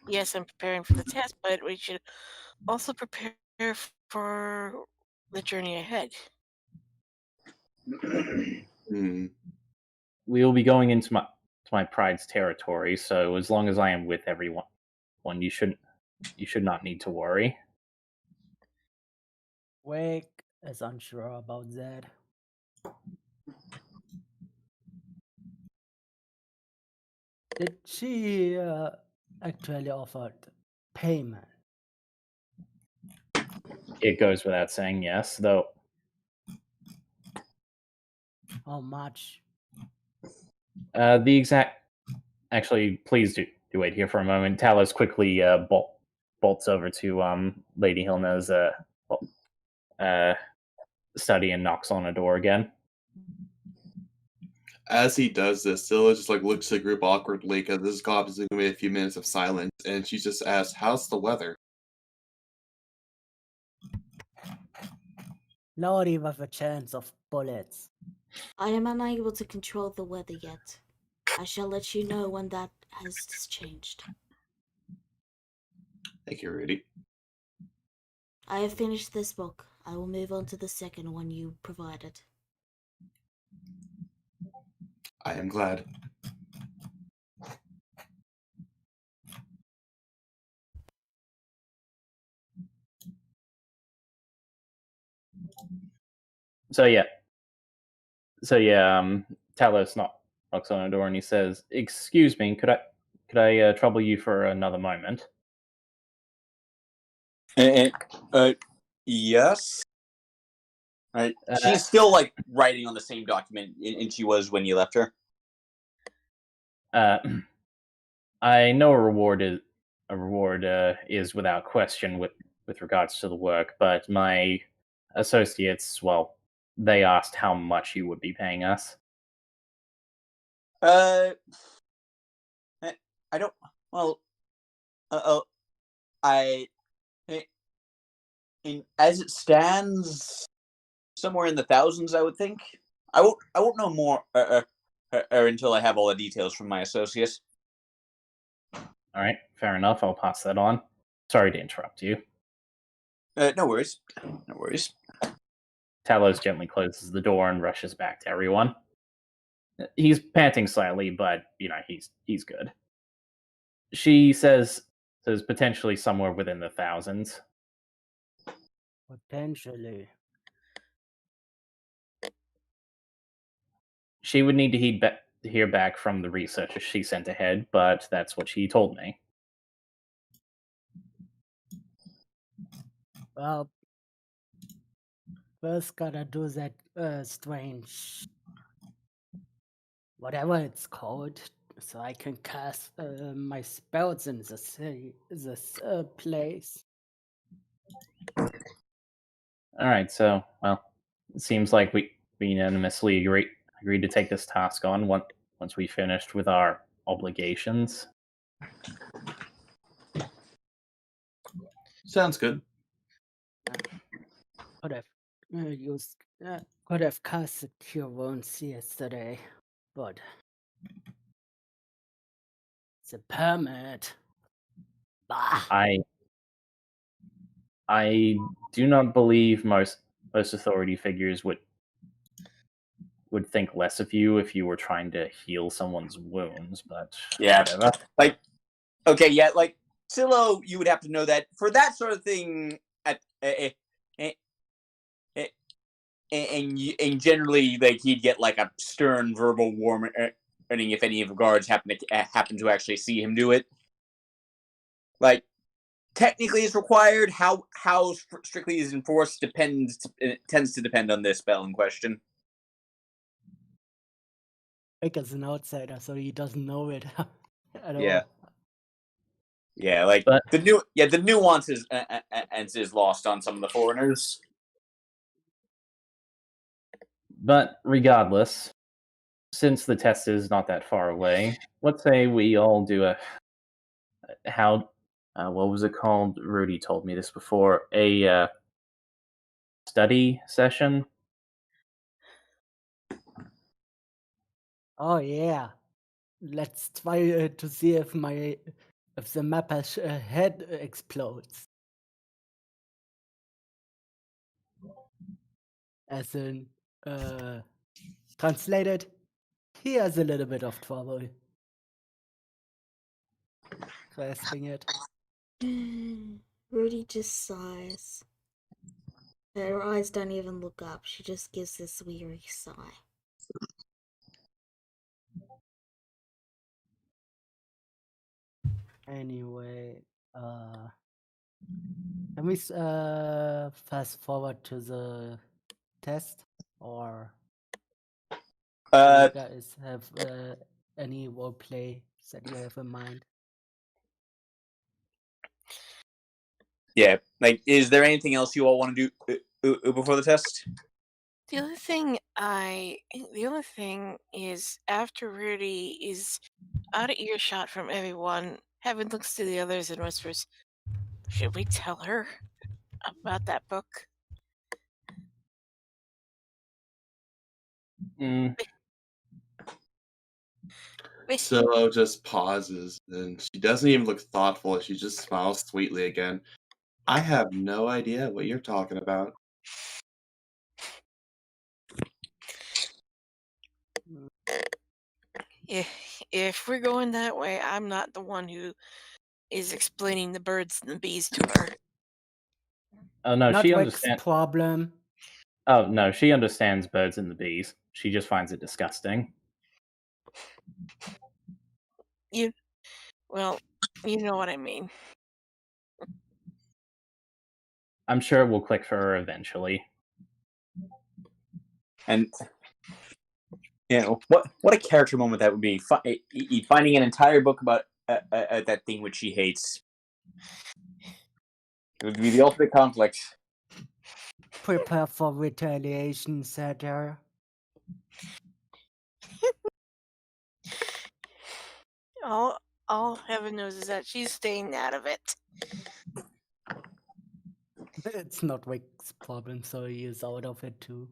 Yes, I'm preparing for the test, but we should also prepare for the journey ahead. Hmm. We will be going into my pride's territory, so as long as I am with everyone, you should not need to worry. Wake is unsure about that. Did she actually offer payment? It goes without saying, yes, though. How much? The exact. Actually, please do wait here for a moment. Talos quickly bolts over to Lady Hilna's study and knocks on a door again. As he does this, Scylla just like looks at the group awkwardly because this is obviously going to be a few minutes of silence, and she just asks, "How's the weather?" Not even a chance of bullets. I am unable to control the weather yet. I shall let you know when that has changed. Thank you, Rudy. I have finished this book. I will move on to the second one you provided. I am glad. So yeah, Talos knocks on a door and he says, "Excuse me, could I trouble you for another moment?" Yes. She's still like writing on the same document, and she was when you left her. I know a reward is without question with regards to the work, but my associates, well, they asked how much you would be paying us. I don't. Well, I. As it stands, somewhere in the thousands, I would think. I won't know more until I have all the details from my associate. All right, fair enough. I'll pass that on. Sorry to interrupt you. No worries. No worries. Talos gently closes the door and rushes back to everyone. He's panting slightly, but he's good. She says potentially somewhere within the thousands. Potentially. She would need to hear back from the researchers she sent ahead, but that's what she told me. Well, first gotta do that strange, whatever it's called, so I can cast my spells in this place. All right, so it seems like we unanimously agreed to take this task on once we finished with our obligations. Sounds good. Could have used. Could have casted Cure Wounds yesterday, but it's a permit. Bah. I do not believe most authority figures would think less of you if you were trying to heal someone's wounds, but Yeah. whatever. Like, okay, yeah, like Silo, you would have to know that for that sort of thing. And generally, like he'd get like a stern verbal warning if any of the guards happen to actually see him do it. Like, technically, it's required. How strictly is enforced tends to depend on this spell in question. Rick is an outsider, so he doesn't know it at Yeah. all. Yeah, like But- the nuances is lost on some of the foreigners. But regardless, since the test is not that far away, let's say we all do a what was it called? Rudy told me this before. A study session. Oh yeah, let's try to see if the mapper's head explodes. As in, translated, he has a little bit of trouble grasping it. Rudy just sighs. Her eyes don't even look up. She just gives this weary sigh. Anyway, can we fast forward to the test, or do you guys have any role play that you have in mind? Yeah, like, is there anything else you all want to do before the test? The only thing is, after Rudy is out of earshot from everyone, Heaven looks to the others and whispers, "Should we tell her about that book?" Silo just pauses, and she doesn't even look thoughtful. She just smiles sweetly again. I have no idea what you're talking about. If we're going that way, I'm not the one who is explaining the birds and the bees to her. Oh no, Not she Rick's understands. problem. Oh no, she understands birds and the bees. She just finds it disgusting. Well, you know what I mean. I'm sure it will click for her eventually. And what a character moment that would be! Finding an entire book about that thing which she hates. It would be the ultimate conflict. Prepare for retaliation, Satyr. All Heaven knows is that she's staying out of it. It's not Rick's problem, so he is out of it too.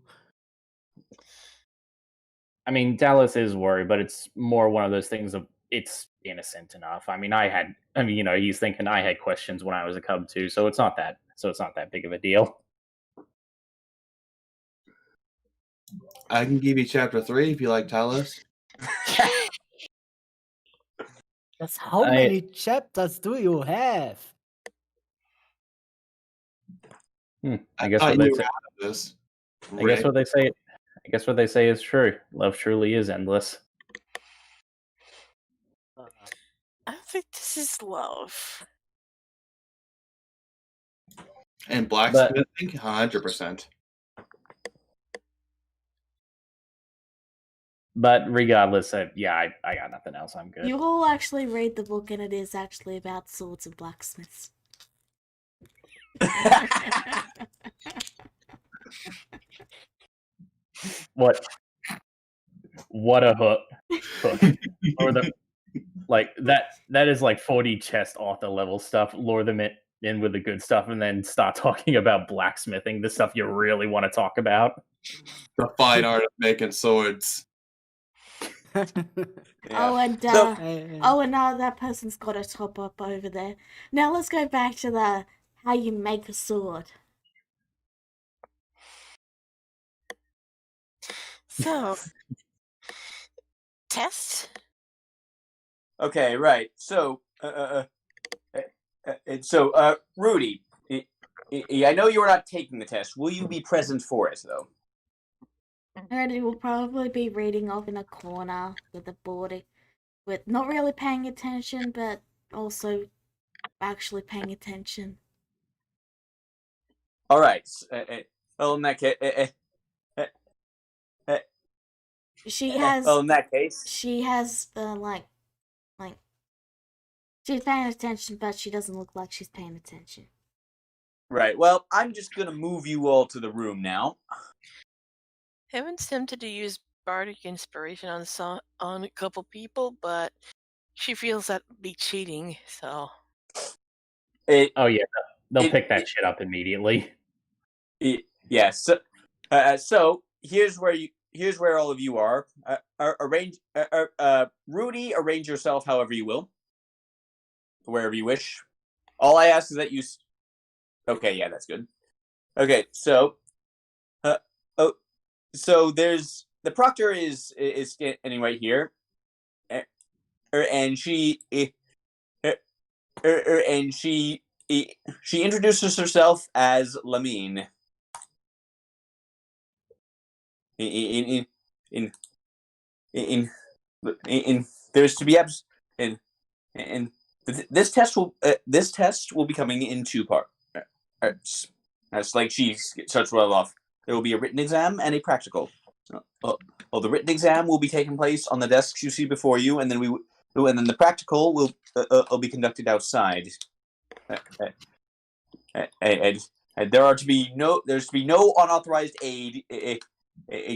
I mean, Dallas is worried, but it's more one of those things of it's innocent enough. I mean, he's thinking I had questions when I was a cub too, so it's not that big of a deal. I can give you chapter 3 if you like, Talos. Just how many chapters do you have? I guess thought what they you were say. out of this. I guess what they say. I guess what they say is true. Love truly is endless. I think this is love. And blacksmithing, 100%. But regardless, I got nothing else. I'm good. You all actually read the book, and it is actually about swords and blacksmiths. What a hook! Like that is like 40 chest author level stuff. Lure them in with the good stuff, and then start talking about blacksmithing, the stuff you really want to talk about. The fine art of making swords. Oh, and now that person's got a top up over there. Now let's go back to the how you make a sword. So, test? Okay, right. So, Rudy, I know you're not taking the test. Will you be present for it, though? Rudy will probably be reading off in a corner with a board, with not really paying attention, but also actually paying attention. All right. Well, in that case, She has. well, in that case, She has like she's paying attention, but she doesn't look like she's paying attention. right. Well, I'm just gonna move you all to the room now. Heaven's tempted to use bardic inspiration on a couple people, but she feels that would be cheating. So Oh yeah, they'll pick that shit up immediately. Yes. So here's where all of you are. Arrange, Rudy. Arrange yourself however you will, wherever you wish. All I ask is that you. Okay, yeah, that's good. Okay, so, so there's the proctor is standing right here, and she introduces herself as Lamine. In there's to be and this test will be coming in two parts. That's like she starts well off. There will be a written exam and a practical. The written exam will be taking place on the desks you see before you, and then the practical will be conducted outside. And there's to be no unauthorized aid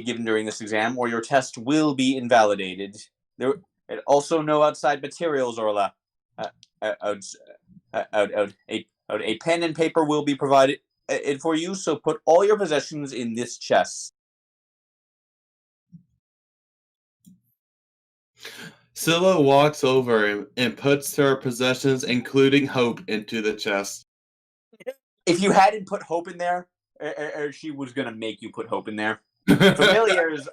given during this exam, or your test will be invalidated. And also, no outside materials are allowed. A pen and paper will be provided for you, so put all your possessions in this chest. Scylla walks over and puts her possessions, including Hope, into the chest. If you hadn't put Hope in there, she was gonna make you put Hope in there. Familiars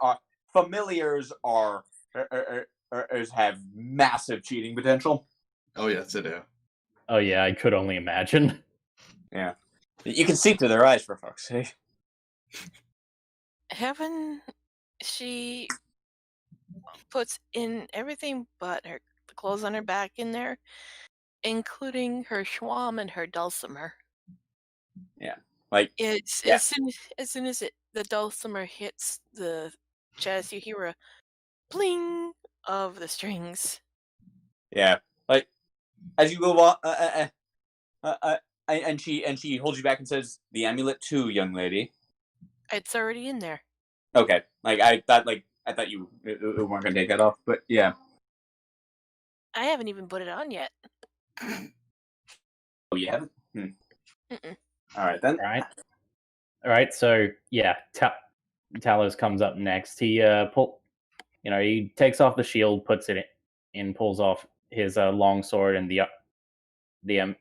have massive cheating potential. Oh yes, they do. Oh yeah, I could only imagine. Yeah, you can see through their eyes, for fuck's sake. Heaven, she puts in everything but the clothes on her back in there, including her schwam and her dulcimer. Yeah, like it's yeah. as soon as the dulcimer hits the chest, you hear a bling of the strings. Yeah, like as you go on, and she holds you back and says, "The amulet too, young lady." It's already in there. Okay, I thought you weren't gonna take that off, but yeah. I haven't even put it on yet. Oh, you haven't? Mm-mm. All right then. All right. So yeah, Talos comes up next. He he takes off the shield, puts it in, pulls off his long sword and the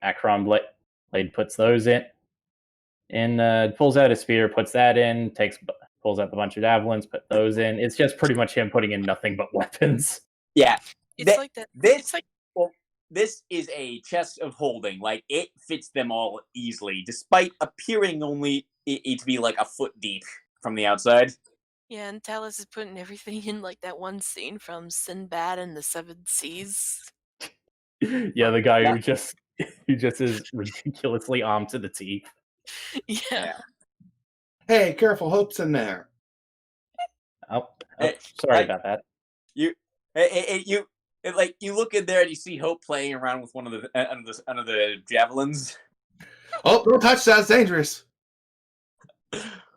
Akron blade, puts those in, and pulls out his spear, puts that in, pulls out the bunch of javelins, put those in. It's just pretty much him putting in nothing but weapons. Yeah, it's like that. This is a chest of holding. Like, it fits them all easily, despite appearing only it to be like a foot deep from the outside. Yeah, and Talos is putting everything in like that one scene from Sinbad and the Seven Seas. Yeah, the guy who just is ridiculously armed to the teeth. Yeah. Hey, careful, Hope's in there. Sorry about that. You look in there and you see Hope playing around with one of the javelins. Oh, don't touch that! It's dangerous.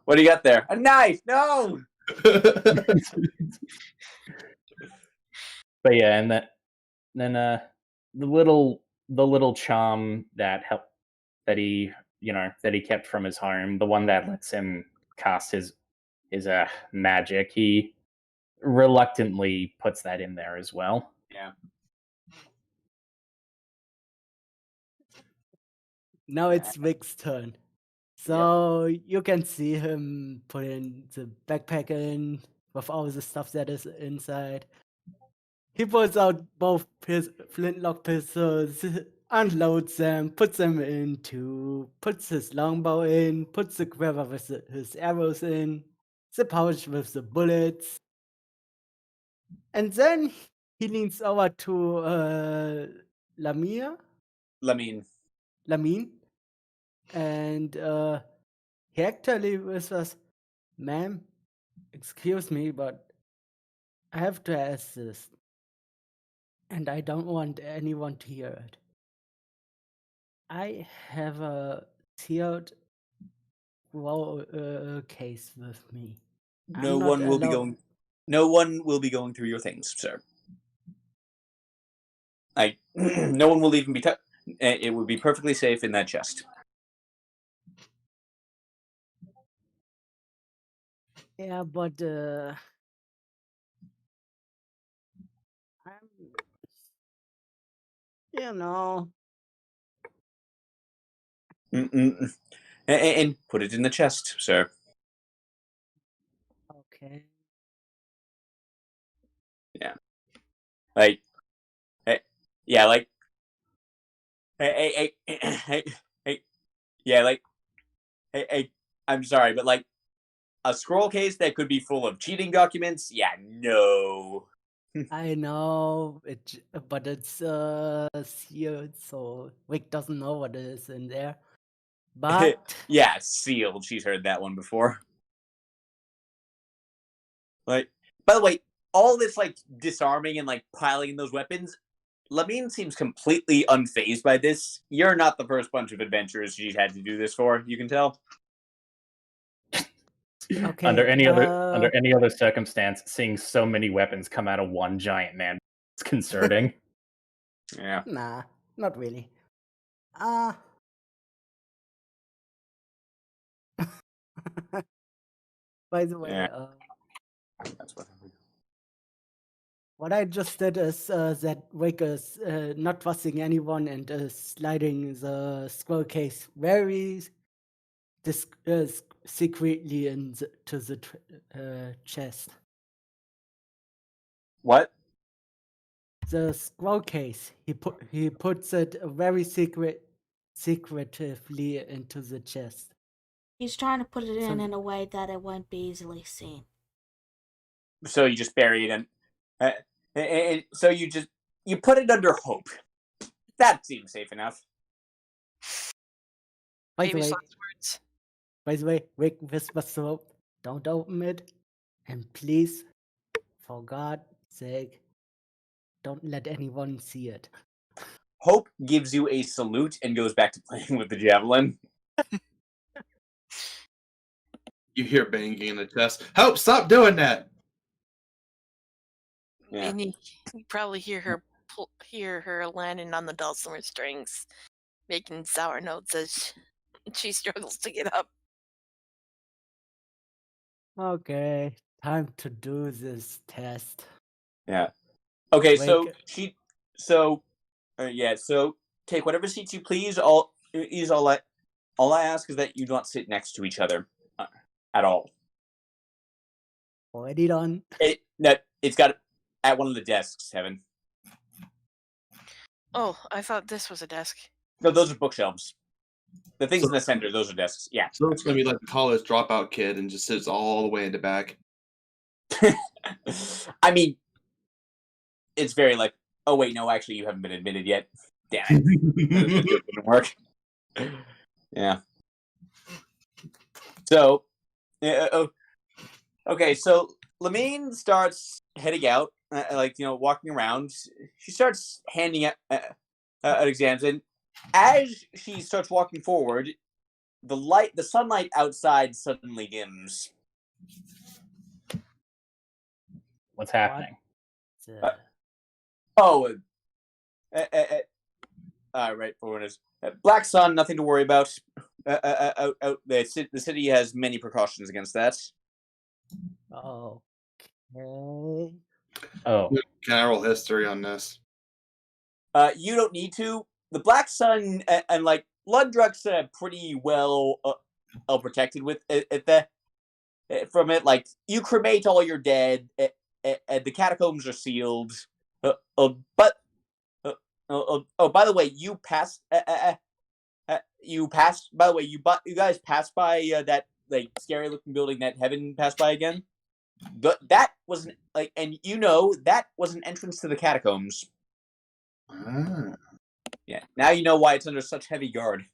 What do you got there? A knife? No. But yeah, then the little charm that he kept from his home, the one that lets him cast his magic, he reluctantly puts that in there as well. Yeah. Now it's Vic's turn. So you can see him putting the backpack in with all the stuff that is inside. He pulls out both his flintlock pistols, unloads them, puts them into, puts his longbow in, puts the quiver with his arrows in, the pouch with the bullets. And then he leans over to Lamine, and he actually whispers, "Ma'am, excuse me, but I have to ask this, and I don't want anyone to hear it. I have a sealed case with me. No I'm not one will be allowed- going. No one will be going through your things, sir. No one will even be touched. It would be perfectly safe in that chest. Yeah, but I'm, you know, And put it in the chest, sir. okay. Like, yeah, like, hey, yeah, like, hey, I'm sorry, but like, a scroll case that could be full of cheating documents? Yeah, no. I know it, but it's sealed, so Rick doesn't know what is in there. But Yeah, sealed. She's heard that one before. Like, by the way, all this like disarming and like piling those weapons, Lamine seems completely unfazed by this. You're not the first bunch of adventurers she's had to do this for. You can tell. okay, Under any other circumstance, seeing so many weapons come out of one giant man is concerning. Yeah. Nah, not really. By the way, Yeah. That's what I just did is that Rick is not trusting anyone and is sliding the scroll case very secretly into the chest. What? The scroll case, he puts it very secretively into the chest. He's trying to put it in a way that it won't be easily seen. So you just bury it and so you put it under hope. That seems safe enough. By the Famous way, last words. By the way, Rick whispers to Hope, "Don't open it, and please, for God's sake, don't let anyone see it." Hope gives you a salute and goes back to playing with the javelin. You hear banging in the chest. Hope, stop doing that! Yeah. And you probably hear her landing on the dulcimer strings, making sour notes as she struggles to get up. Okay, time to do this test. Yeah. Okay, Wake- so take whatever seats you please. All I ask is that you not sit next to each other at all. Already done. It's got at one of the desks, Heaven. Oh, I thought this was a desk. No, those are bookshelves. The things in the center, those are desks. Yeah. So it's going to be like the college dropout kid and just sits all the way in the back. I mean, it's very like, oh wait, no, actually, you haven't been admitted yet. Damn it, it didn't work. Yeah. So, okay, so Lamine starts heading out, walking around. She starts handing out exams, and as she starts walking forward, the sunlight outside suddenly dims. What's happening? The- Right, for what it is. Black Sun, nothing to worry about. The city has many precautions against that. Okay. Oh, Can I roll history on this? You don't need to. The Black Sun and like Lundruck's pretty well protected with from it. Like you cremate all your dead. The catacombs are sealed. But by the way, you passed. You passed. By the way, you guys passed by that like scary looking building that Heaven passed by again. But that wasn't like, and that was an entrance to the catacombs. Ah. Yeah. Now you know why it's under such heavy guard.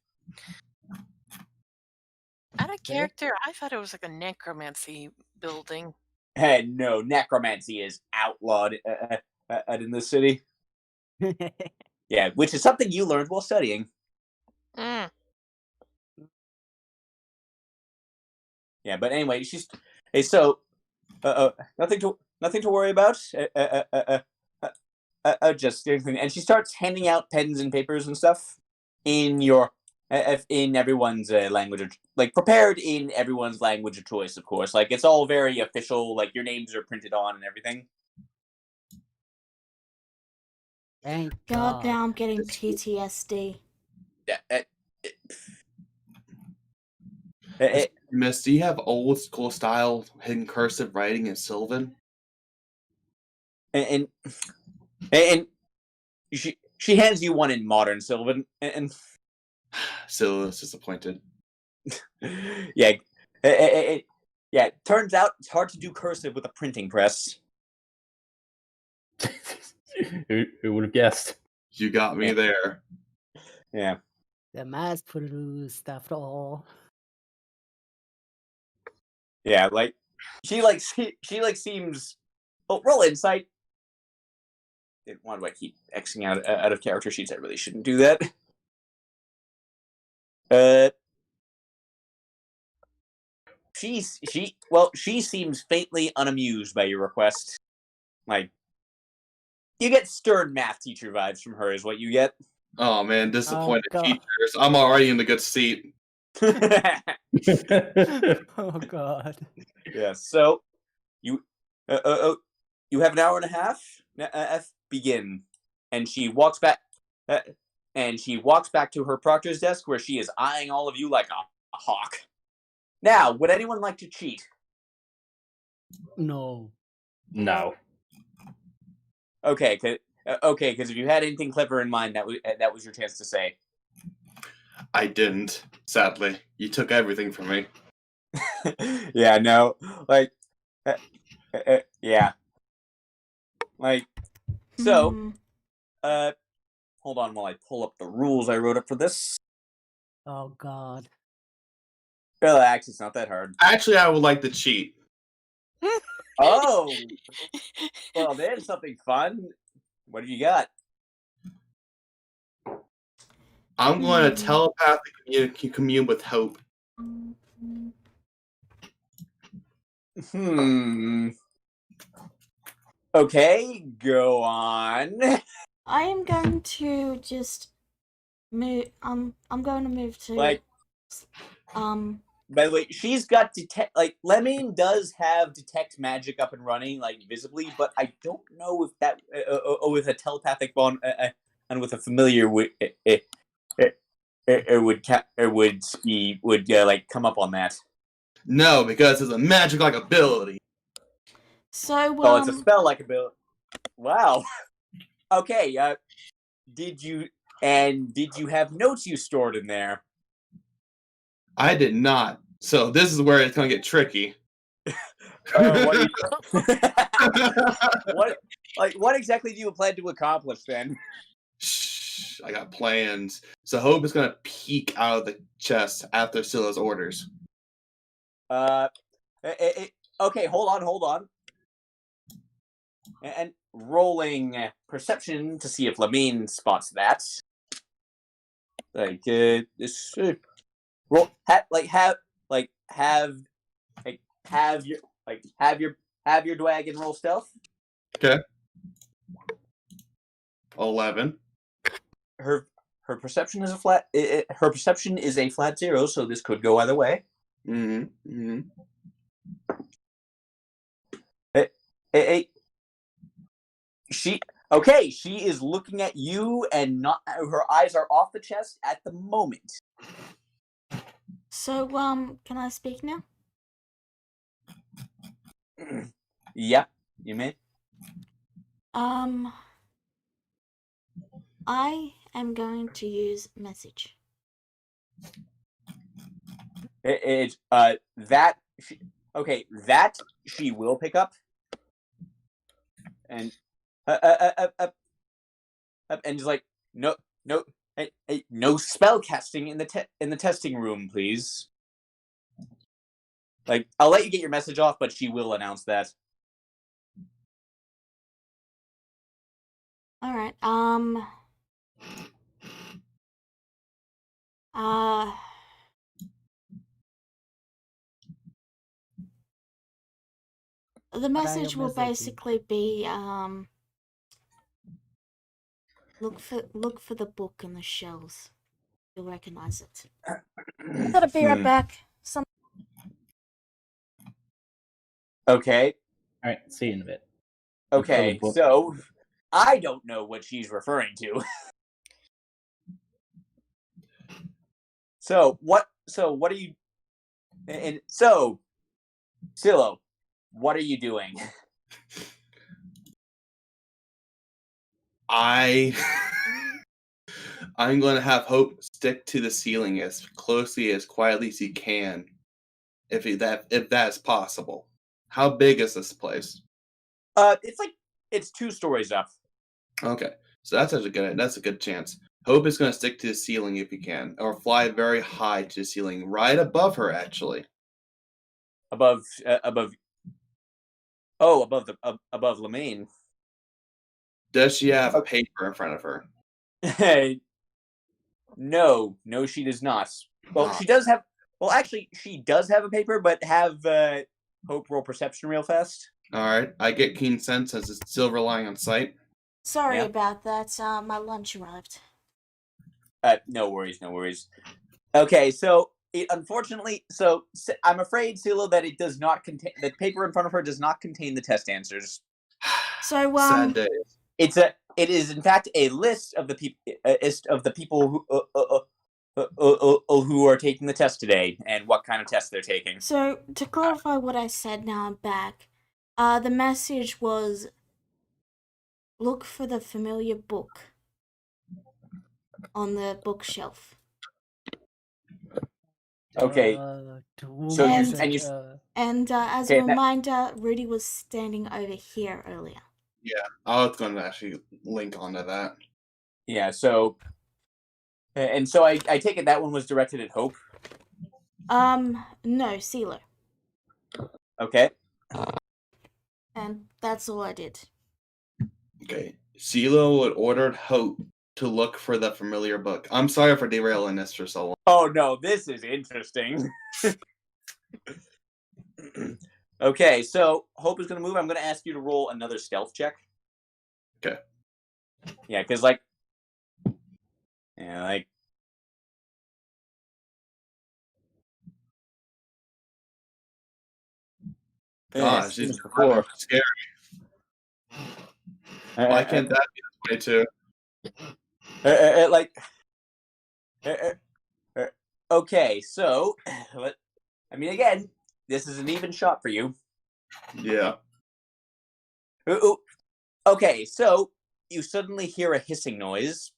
Out of character, I thought it was like a necromancy building. Hey, no, necromancy is outlawed in the city. Yeah, which is something you learned while studying. Mm. Yeah, but anyway, so nothing to worry about. Just and she starts handing out pens and papers and stuff in everyone's language, like prepared in everyone's language of choice, of course. Like it's all very official. Like your names are printed on and everything. Thank God, God. now I'm getting PTSD. Yeah. Miss, do you have old school style hidden cursive writing in Sylvan? And she hands you one in modern Sylvan, and Silas is disappointed. yeah, yeah. Turns out it's hard to do cursive with a printing press. who would have guessed? You got me there. Yeah. The mass produced after all. Yeah, like she seems. Oh, roll insight. Why do I keep Xing out of character sheets? I really shouldn't do that. She seems faintly unamused by your request. Like, you get stern math teacher vibes from her, is what you get. Oh man, disappointed God. teachers. I'm already in the good seat. Oh God. Yeah. So you have an hour and a half. Begin, and she walks back. To her proctor's desk, where she is eyeing all of you like a hawk. Now, would anyone like to cheat? No. No. Okay, because if you had anything clever in mind, that was your chance to say. I didn't, sadly. You took everything from me. Yeah, no, like, yeah, like, so, hold on while I pull up the rules I wrote up for this. Oh God. Relax, it's not that hard. Actually, I would like to cheat. Oh, well, there's something fun. What have you got? I'm going to telepathically commune with Hope. Okay, go on. I am going to just move. I'm going to move to. Like, by the way, she's got detect. Like, Lemon does have detect magic up and running, like visibly, but I don't know if that with a telepathic bond and with a familiar would like come up on that. No, because it's a magic-like ability. So, Oh, it's a spell-like ability. Wow. Okay. Did you have notes you stored in there? I did not. So this is where it's going to get tricky. What exactly do you plan to accomplish then? Shh, I got plans. So Hope is going to peek out of the chest after Scylla's orders. Okay, hold on. And rolling perception to see if Lamine spots that. Like this roll have your dragon roll stealth. Okay. 11. her perception is a flat. Her perception is a flat 0, so this could go either way. She is looking at you, and not her eyes are off the chest at the moment. So, can I speak now? Yep, you may. I am going to use message. That she will pick up, and just like no spell casting in the testing room, please. Like, I'll let you get your message off, but she will announce that. All right. The message will basically be look for the book in the shelves. You'll recognize it. I gotta be right back. Okay. All right, see you in a bit. Okay, so I don't know what she's referring to. So what are you? And so, Silo, what are you doing? I'm going to have Hope stick to the ceiling as closely, as quietly as he can, if that's possible. How big is this place? It's 2 stories up. Okay, so that's a good chance. Hope is going to stick to the ceiling if he can, or fly very high to the ceiling, right above her, actually. Above Lemaine. Does she have a paper in front of her? No, she does not. Well, she does have. Well, actually, she does have a paper, but have Hope roll perception real fast. All right, I get keen sense as it's still relying on sight. Sorry about that. My lunch arrived. No worries. Okay, so unfortunately, I'm afraid, Silo, that it does not contain the paper in front of her. Does not contain the test answers. So sad days. It is in fact a list of the people who are taking the test today and what kind of test they're taking. So to clarify what I said, now I'm back. The message was, look for the familiar book on the bookshelf. Okay. So as a reminder, Rudy was standing over here earlier. Yeah, I was going to actually link onto that. Yeah, so I take it that one was directed at Hope? No, CeeLo. Okay. And that's all I did. Okay. CeeLo had ordered Hope to look for the familiar book. I'm sorry for derailing this for so long. Oh no, this is interesting. Okay, so Hope is going to move. I'm going to ask you to roll another stealth check. Okay. Yeah, because gosh, this is scary. Why can't that be this way too? Okay, so again, this is an even shot for you. Yeah. Okay, so you suddenly hear a hissing noise.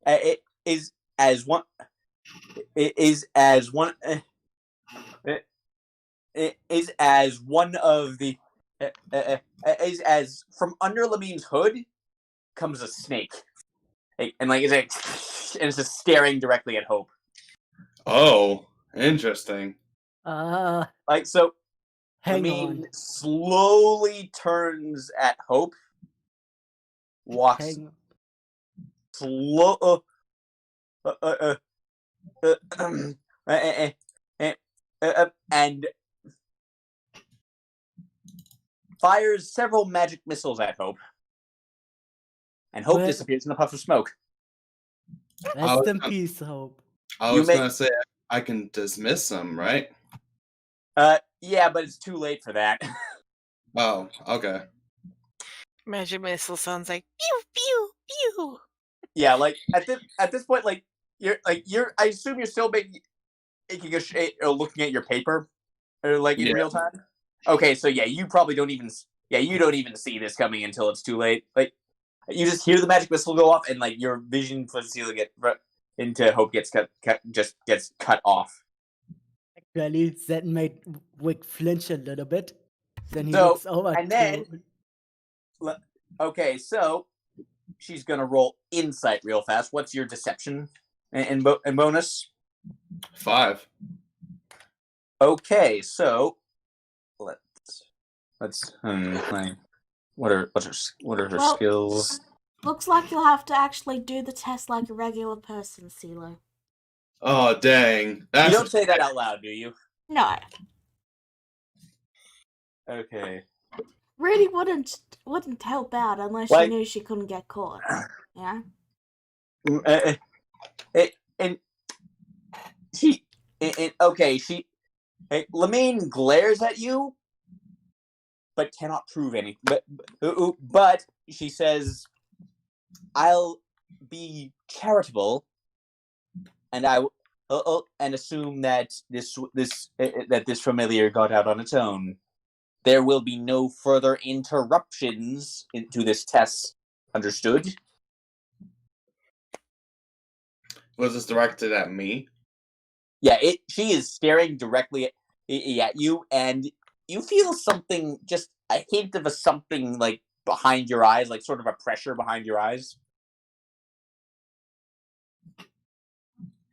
It is as one from under Lamine's hood comes a snake, and it's just staring directly at Hope. Oh, interesting. Lamine slowly turns at Hope, walks slow, and fires several magic missiles at Hope. And Hope disappears in a puff of smoke. Rest was in gonna- peace, Hope. I You was may- gonna say I can dismiss him, right? Yeah, but it's too late for that. Oh, okay. Magic missile sounds like pew pew pew. Yeah, like at this point, like you're. I assume you're still making looking at your paper, or like in Yeah. real time. Okay, so yeah, you probably don't even. Yeah, you don't even see this coming until it's too late. Like you just hear the magic missile go off, and like your vision for Cecilia into Hope gets just gets cut off. Actually, that made Wick flinch a little bit. Then he So, looks over and to. then- Okay, so she's gonna roll insight real fast. What's your deception and bonus? 5. Okay, so let's like, what are her Well, skills? Looks like you'll have to actually do the test like a regular person, CeeLo. Oh, dang. You That's don't say that out loud, do you? No, Okay. really wouldn't help out unless Like- she knew she couldn't get caught. Yeah. And she, okay, she, Lamine glares at you, but cannot prove anything. But she says, "I'll be charitable, and and assume that this familiar got out on its own. There will be no further interruptions into this test. Understood?" Was this directed at me? Yeah, she is staring directly at you, and you feel something, just a hint of something like behind your eyes, like sort of a pressure behind your eyes.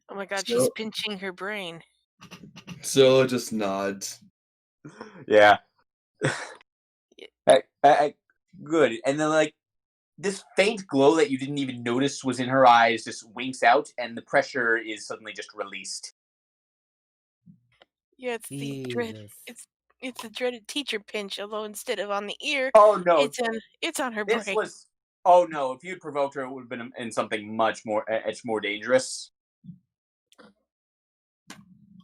Oh my god, So- she's pinching her brain. Scylla just nods. Yeah. Good. And then, like, this faint glow that you didn't even notice was in her eyes just winks out, and the pressure is suddenly just released. Yeah, it's the dread. Jesus. It's the dreaded teacher pinch, although instead of on the ear, Oh no! it's on her This brain. was. Oh no! If you'd provoked her, it would have been in something much more. It's more dangerous. I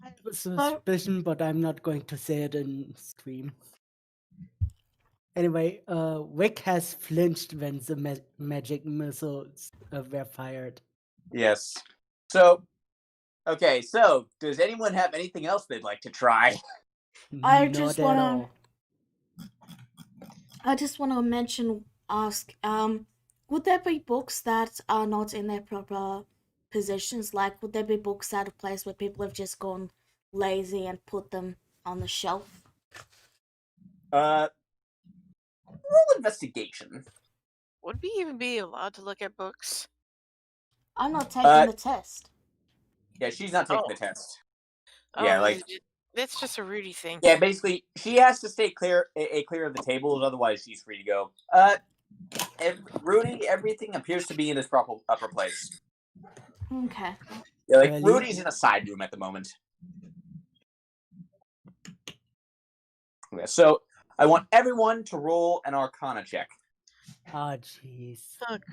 have a suspicion, but I'm not going to say it in stream. Anyway, Wick has flinched when the magic missiles were fired. Yes. So, okay. So, does anyone have anything else they'd like to try? I Not just at wanna- all. I just want to ask, would there be books that are not in their proper positions? Like, would there be books at a place where people have just gone lazy and put them on the shelf? Roll investigation. Would we even be allowed to look at books? I'm not taking the test. Yeah, she's not taking Oh. the test. Oh, Yeah, like that's just a Rudy thing. yeah, basically she has to stay clear of the tables, otherwise she's free to go. Rudy, everything appears to be in its proper upper place. Okay. Yeah, like Really? Rudy's in a side room at the moment. Okay, so I want everyone to roll an Arcana check. Oh, jeez.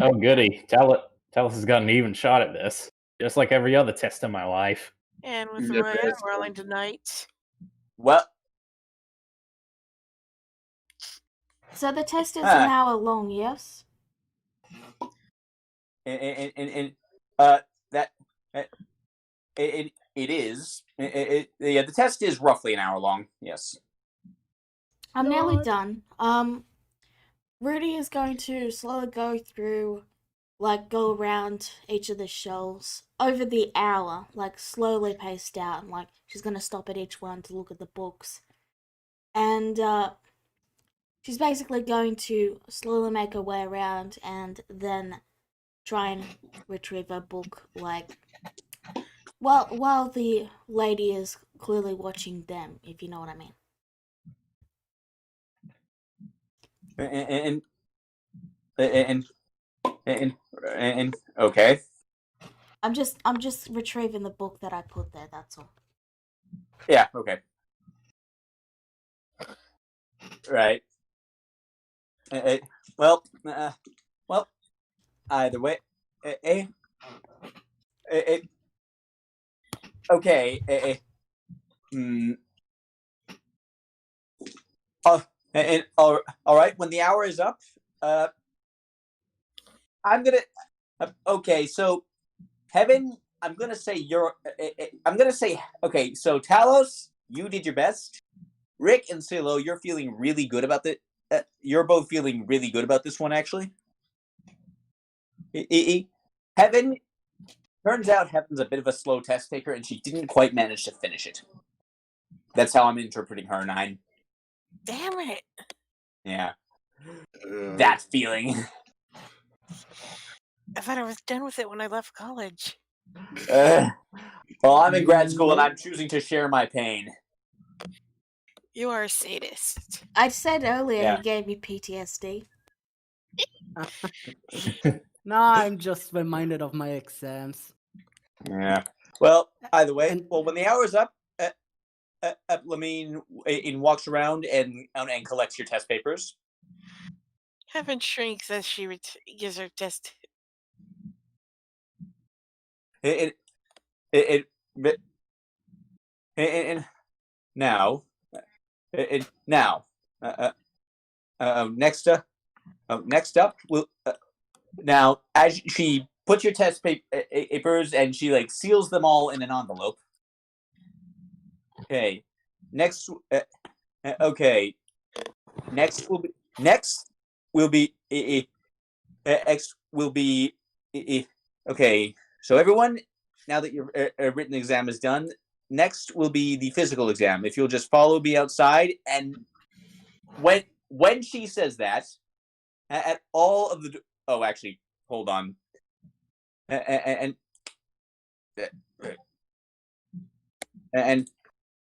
Oh, goody. Talus has got an even shot at this. Just like every other test in my life. And with Yeah, Ryan that's- rolling tonight, Well, So the test is Ah. an hour long, yes? and that it is. Yeah, the test is roughly an hour long. Yes. I'm nearly What? done. Rudy is going to slowly go through, like, go around each of the shelves over the hour, like, slowly paced out. Like, she's gonna stop at each one to look at the books. And, she's basically going to slowly make her way around and then try and retrieve a book, like, while the lady is clearly watching them, if you know what I mean. And okay. I'm just retrieving the book that I put there, that's all. Yeah. Okay. Right. Well. Either way. Okay. And all right. When the hour is up, I'm gonna. Okay, so Heaven, I'm gonna say you're. I'm gonna say okay. So Talos, you did your best. Rick and Silo, you're feeling really good about the. You're both feeling really good about this one, actually. Heaven, turns out Heaven's a bit of a slow test taker, and she didn't quite manage to finish it. That's how I'm interpreting her 9. Damn it! Yeah, that feeling. I thought I was done with it when I left college. Well, I'm in grad school, and I'm choosing to share my pain. You are a sadist. I said earlier Yeah. he gave me PTSD. No, I'm just reminded of my exams. Yeah. Well, either way, And- when the hour's up, Lamine walks around and collects your test papers. Heaven shrinks as she gives her test. And now, next up, we'll now as she puts your test papers and she like seals them all in an envelope. Okay, next. Okay, next will be X will be okay. So everyone, now that your written exam is done, next will be the physical exam. If you'll just follow me outside, and when she says that, at all of the actually, hold on, and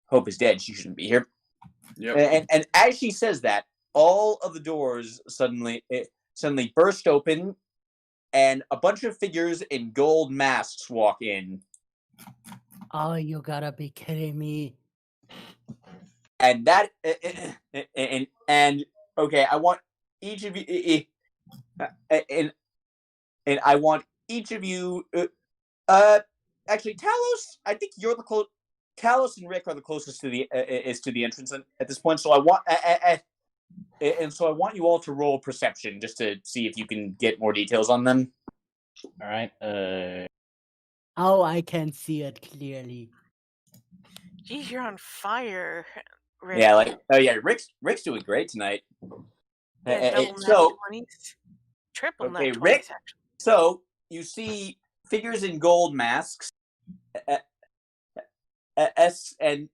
Hope is dead. She shouldn't be here. Yep. And as she says that, all of the doors suddenly burst open, and a bunch of figures in gold masks walk in. Oh, you gotta be kidding me. And that and okay, I want each of you and I want each of you actually Talos, I think you're the Talos and Rick are the closest to the entrance at this point, so I want and so I want you all to roll perception just to see if you can get more details on them. All right. Oh, I can see it clearly. Geez, you're on fire, Rick. Yeah, like Rick's doing great tonight. Yeah, double nat So 20s. Triple okay, nat 20s, Rick. actually. So you see figures in gold masks, and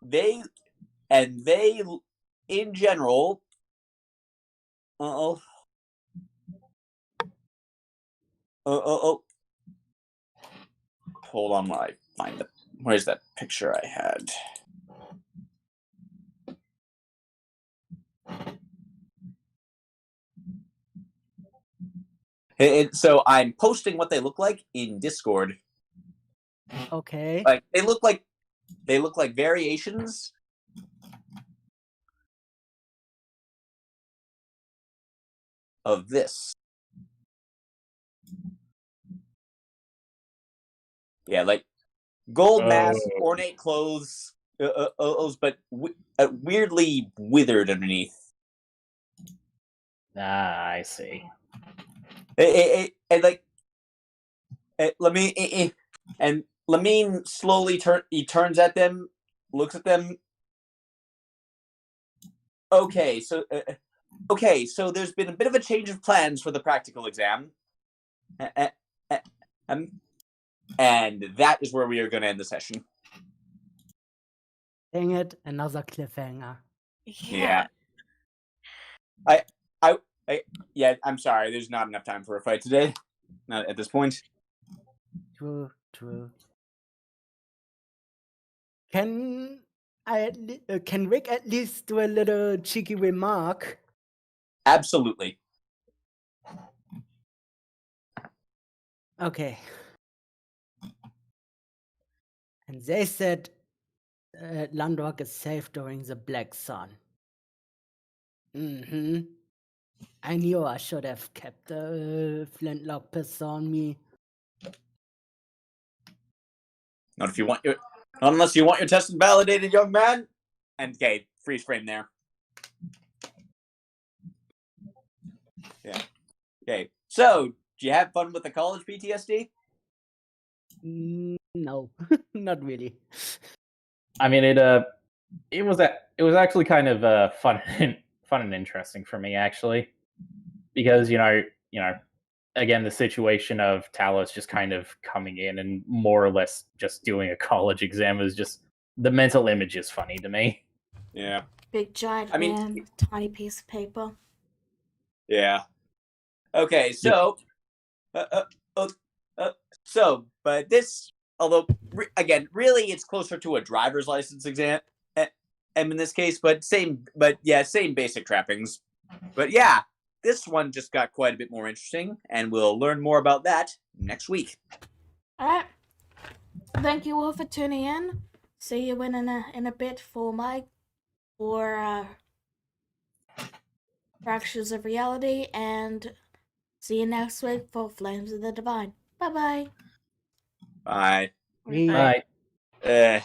they in general. Oh. Hold on while I find the. Where's that picture I had? So I'm posting what they look like in Discord. Okay. Like they look like variations of this. Yeah, like gold mask, ornate clothes, but weirdly withered underneath. I see. And like, Lamine slowly turns at them, looks at them. Okay, so there's been a bit of a change of plans for the practical exam, and that is where we are going to end the session. Dang it, another cliffhanger. Yeah. Yeah, I'm sorry. There's not enough time for a fight today. Not at this point. True. Can can Rick at least do a little cheeky remark? Absolutely. Okay. And they said Landrock is safe during the Black Sun. I knew I should have kept the flintlock pistol on me. Not if you want your, not unless you want your test invalidated, young man. And okay, freeze frame there. Yeah. Okay. So, do you have fun with the college PTSD? No, not really. I mean, it was actually kind of fun and interesting for me, actually, because again, the situation of Talos just kind of coming in and more or less just doing a college exam is just, the mental image is funny to me. Yeah. Big giant I mean- man, tiny piece of paper. Yeah. Okay, so, but this, although again, really, it's closer to a driver's license exam in this case, but same basic trappings. But yeah, this one just got quite a bit more interesting, and we'll learn more about that next week. All right. Thank you all for tuning in. See you in a bit for Fractures of Reality, and see you next week for Flames of the Divine. Bye-bye. Bye. Bye. Uh,